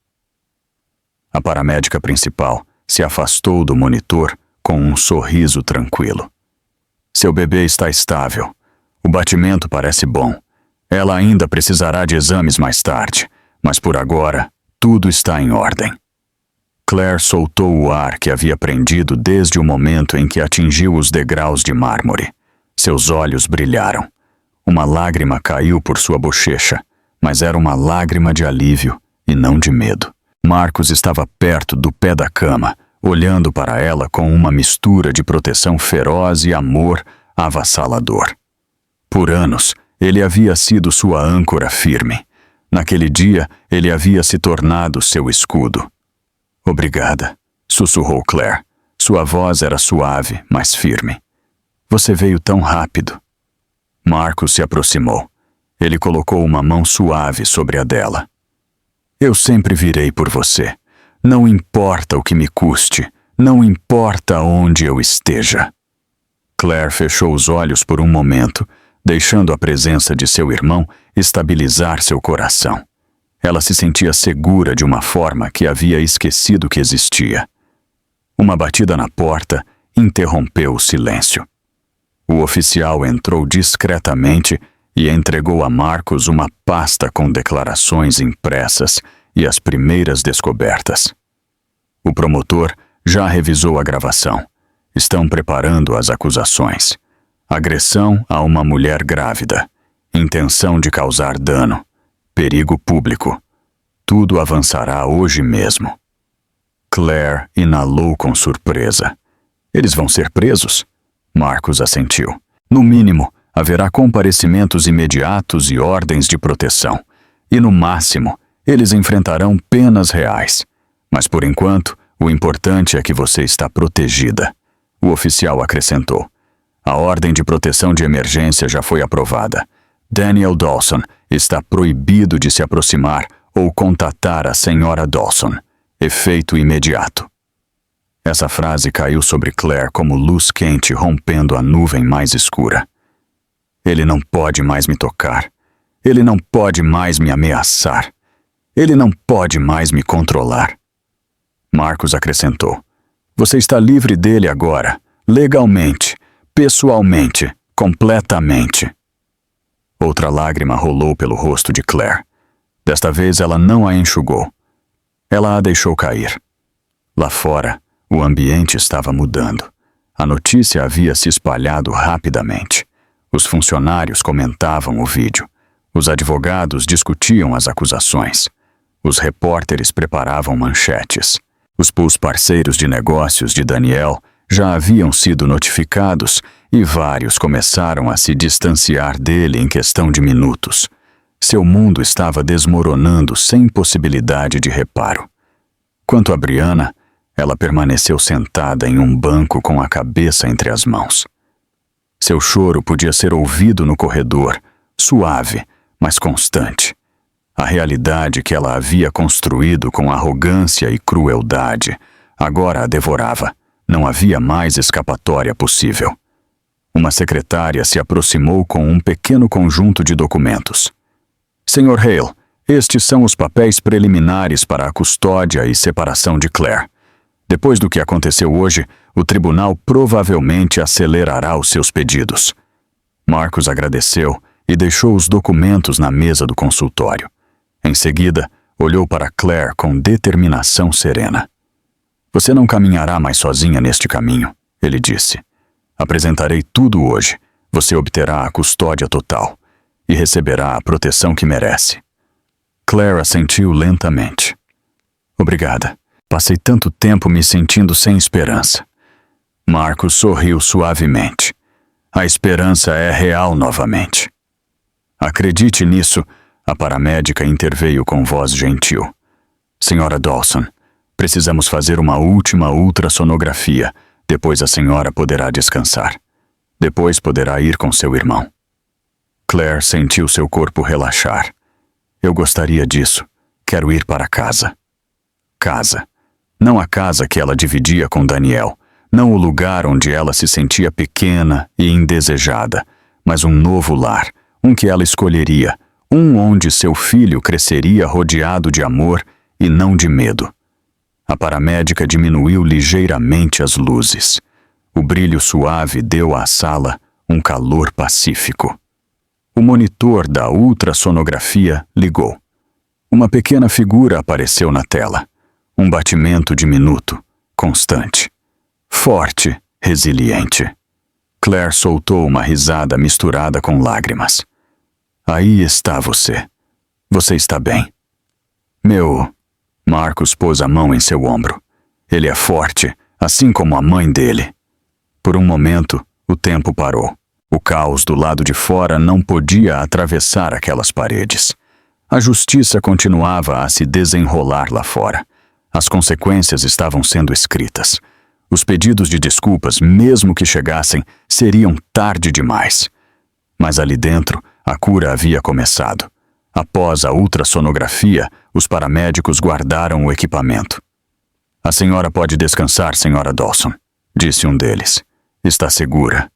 A paramédica principal se afastou do monitor com um sorriso tranquilo. Seu bebê está estável. O batimento parece bom. Ela ainda precisará de exames mais tarde, mas por agora, tudo está em ordem. Claire soltou o ar que havia prendido desde o momento em que atingiu os degraus de mármore. Seus olhos brilharam. Uma lágrima caiu por sua bochecha, mas era uma lágrima de alívio e não de medo. Marcos estava perto do pé da cama, olhando para ela com uma mistura de proteção feroz e amor avassalador. Por anos, ele havia sido sua âncora firme. Naquele dia, ele havia se tornado seu escudo. Obrigada, sussurrou Claire. Sua voz era suave, mas firme. Você veio tão rápido. Marcos se aproximou. Ele colocou uma mão suave sobre a dela. Eu sempre virei por você. Não importa o que me custe. Não importa onde eu esteja. Claire fechou os olhos por um momento, deixando a presença de seu irmão estabilizar seu coração. Ela se sentia segura de uma forma que havia esquecido que existia. Uma batida na porta interrompeu o silêncio. O oficial entrou discretamente e entregou a Marcos uma pasta com declarações impressas e as primeiras descobertas. O promotor já revisou a gravação. Estão preparando as acusações. Agressão a uma mulher grávida. Intenção de causar dano. Perigo público. Tudo avançará hoje mesmo. Claire inalou com surpresa. Eles vão ser presos? Marcos assentiu. No mínimo, haverá comparecimentos imediatos e ordens de proteção. E no máximo, eles enfrentarão penas reais. Mas por enquanto, o importante é que você está protegida. O oficial acrescentou. A ordem de proteção de emergência já foi aprovada. Daniel Dawson está proibido de se aproximar ou contatar a senhora Dawson. Efeito imediato. Essa frase caiu sobre Claire como luz quente rompendo a nuvem mais escura. Ele não pode mais me tocar. Ele não pode mais me ameaçar. Ele não pode mais me controlar. Marcos acrescentou. Você está livre dele agora, legalmente, pessoalmente, completamente. Outra lágrima rolou pelo rosto de Claire. Desta vez ela não a enxugou. Ela a deixou cair. Lá fora, o ambiente estava mudando. A notícia havia se espalhado rapidamente. Os funcionários comentavam o vídeo. Os advogados discutiam as acusações. Os repórteres preparavam manchetes. Os parceiros de negócios de Daniel já haviam sido notificados e vários começaram a se distanciar dele em questão de minutos. Seu mundo estava desmoronando sem possibilidade de reparo. Quanto a Brianna, ela permaneceu sentada em um banco com a cabeça entre as mãos. Seu choro podia ser ouvido no corredor, suave, mas constante. A realidade que ela havia construído com arrogância e crueldade agora a devorava. Não havia mais escapatória possível. Uma secretária se aproximou com um pequeno conjunto de documentos. Sr. Hale, estes são os papéis preliminares para a custódia e separação de Claire. Depois do que aconteceu hoje, o tribunal provavelmente acelerará os seus pedidos. Marcos agradeceu e deixou os documentos na mesa do consultório. Em seguida, olhou para Claire com determinação serena. Você não caminhará mais sozinha neste caminho, ele disse. Apresentarei tudo hoje. Você obterá a custódia total e receberá a proteção que merece. Claire assentiu lentamente. Obrigada. Passei tanto tempo me sentindo sem esperança. Marcos sorriu suavemente. A esperança é real novamente. Acredite nisso, a paramédica interveio com voz gentil. Senhora Dawson, precisamos fazer uma última ultrassonografia. Depois a senhora poderá descansar. Depois poderá ir com seu irmão. Claire sentiu seu corpo relaxar. Eu gostaria disso. Quero ir para casa. Casa. Não a casa que ela dividia com Daniel. Não o lugar onde ela se sentia pequena e indesejada, mas um novo lar, um que ela escolheria, um onde seu filho cresceria rodeado de amor e não de medo. A paramédica diminuiu ligeiramente as luzes. O brilho suave deu à sala um calor pacífico. O monitor da ultrassonografia ligou. Uma pequena figura apareceu na tela. Um batimento diminuto, constante. Forte, resiliente. Claire soltou uma risada misturada com lágrimas. Aí está você. Você está bem. Marcos pôs a mão em seu ombro. Ele é forte, assim como a mãe dele. Por um momento, o tempo parou. O caos do lado de fora não podia atravessar aquelas paredes. A justiça continuava a se desenrolar lá fora. As consequências estavam sendo escritas. Os pedidos de desculpas, mesmo que chegassem, seriam tarde demais. Mas ali dentro, a cura havia começado. Após a ultrassonografia, os paramédicos guardaram o equipamento. A senhora pode descansar, senhora Dawson, disse um deles. Está segura.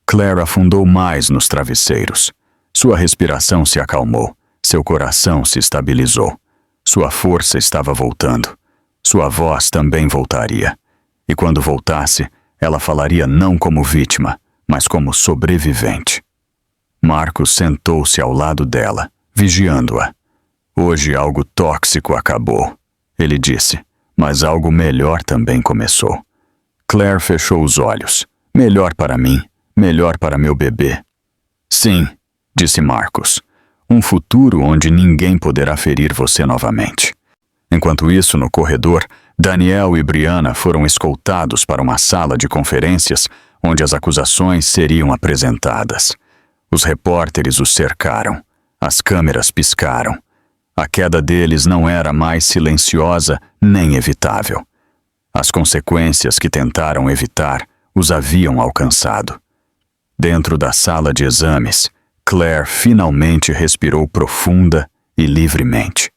Claire afundou mais nos travesseiros. Sua respiração se acalmou. Seu coração se estabilizou. Sua força estava voltando. Sua voz também voltaria. E quando voltasse, ela falaria não como vítima, mas como sobrevivente. Marcos sentou-se ao lado dela, vigiando-a. Hoje algo tóxico acabou, ele disse, mas algo melhor também começou. Claire fechou os olhos. Melhor para mim, melhor para meu bebê. Sim, disse Marcos. Um futuro onde ninguém poderá ferir você novamente. Enquanto isso, no corredor, Daniel e Brianna foram escoltados para uma sala de conferências onde as acusações seriam apresentadas. Os repórteres os cercaram. As câmeras piscaram. A queda deles não era mais silenciosa nem evitável. As consequências que tentaram evitar os haviam alcançado. Dentro da sala de exames, Claire finalmente respirou profunda e livremente.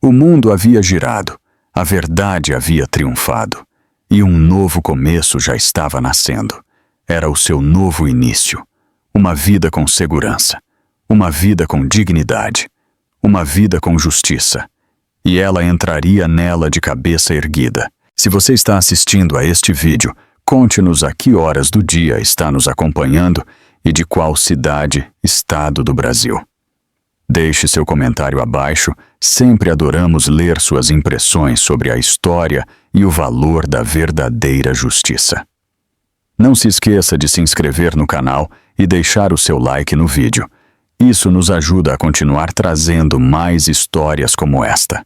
O mundo havia girado, a verdade havia triunfado, e um novo começo já estava nascendo. Era o seu novo início. Uma vida com segurança, uma vida com dignidade, uma vida com justiça. E ela entraria nela de cabeça erguida. Se você está assistindo a este vídeo, conte-nos a que horas do dia está nos acompanhando e de qual cidade, estado do Brasil. Deixe seu comentário abaixo, sempre adoramos ler suas impressões sobre a história e o valor da verdadeira justiça. Não se esqueça de se inscrever no canal e deixar o seu like no vídeo. Isso nos ajuda a continuar trazendo mais histórias como esta.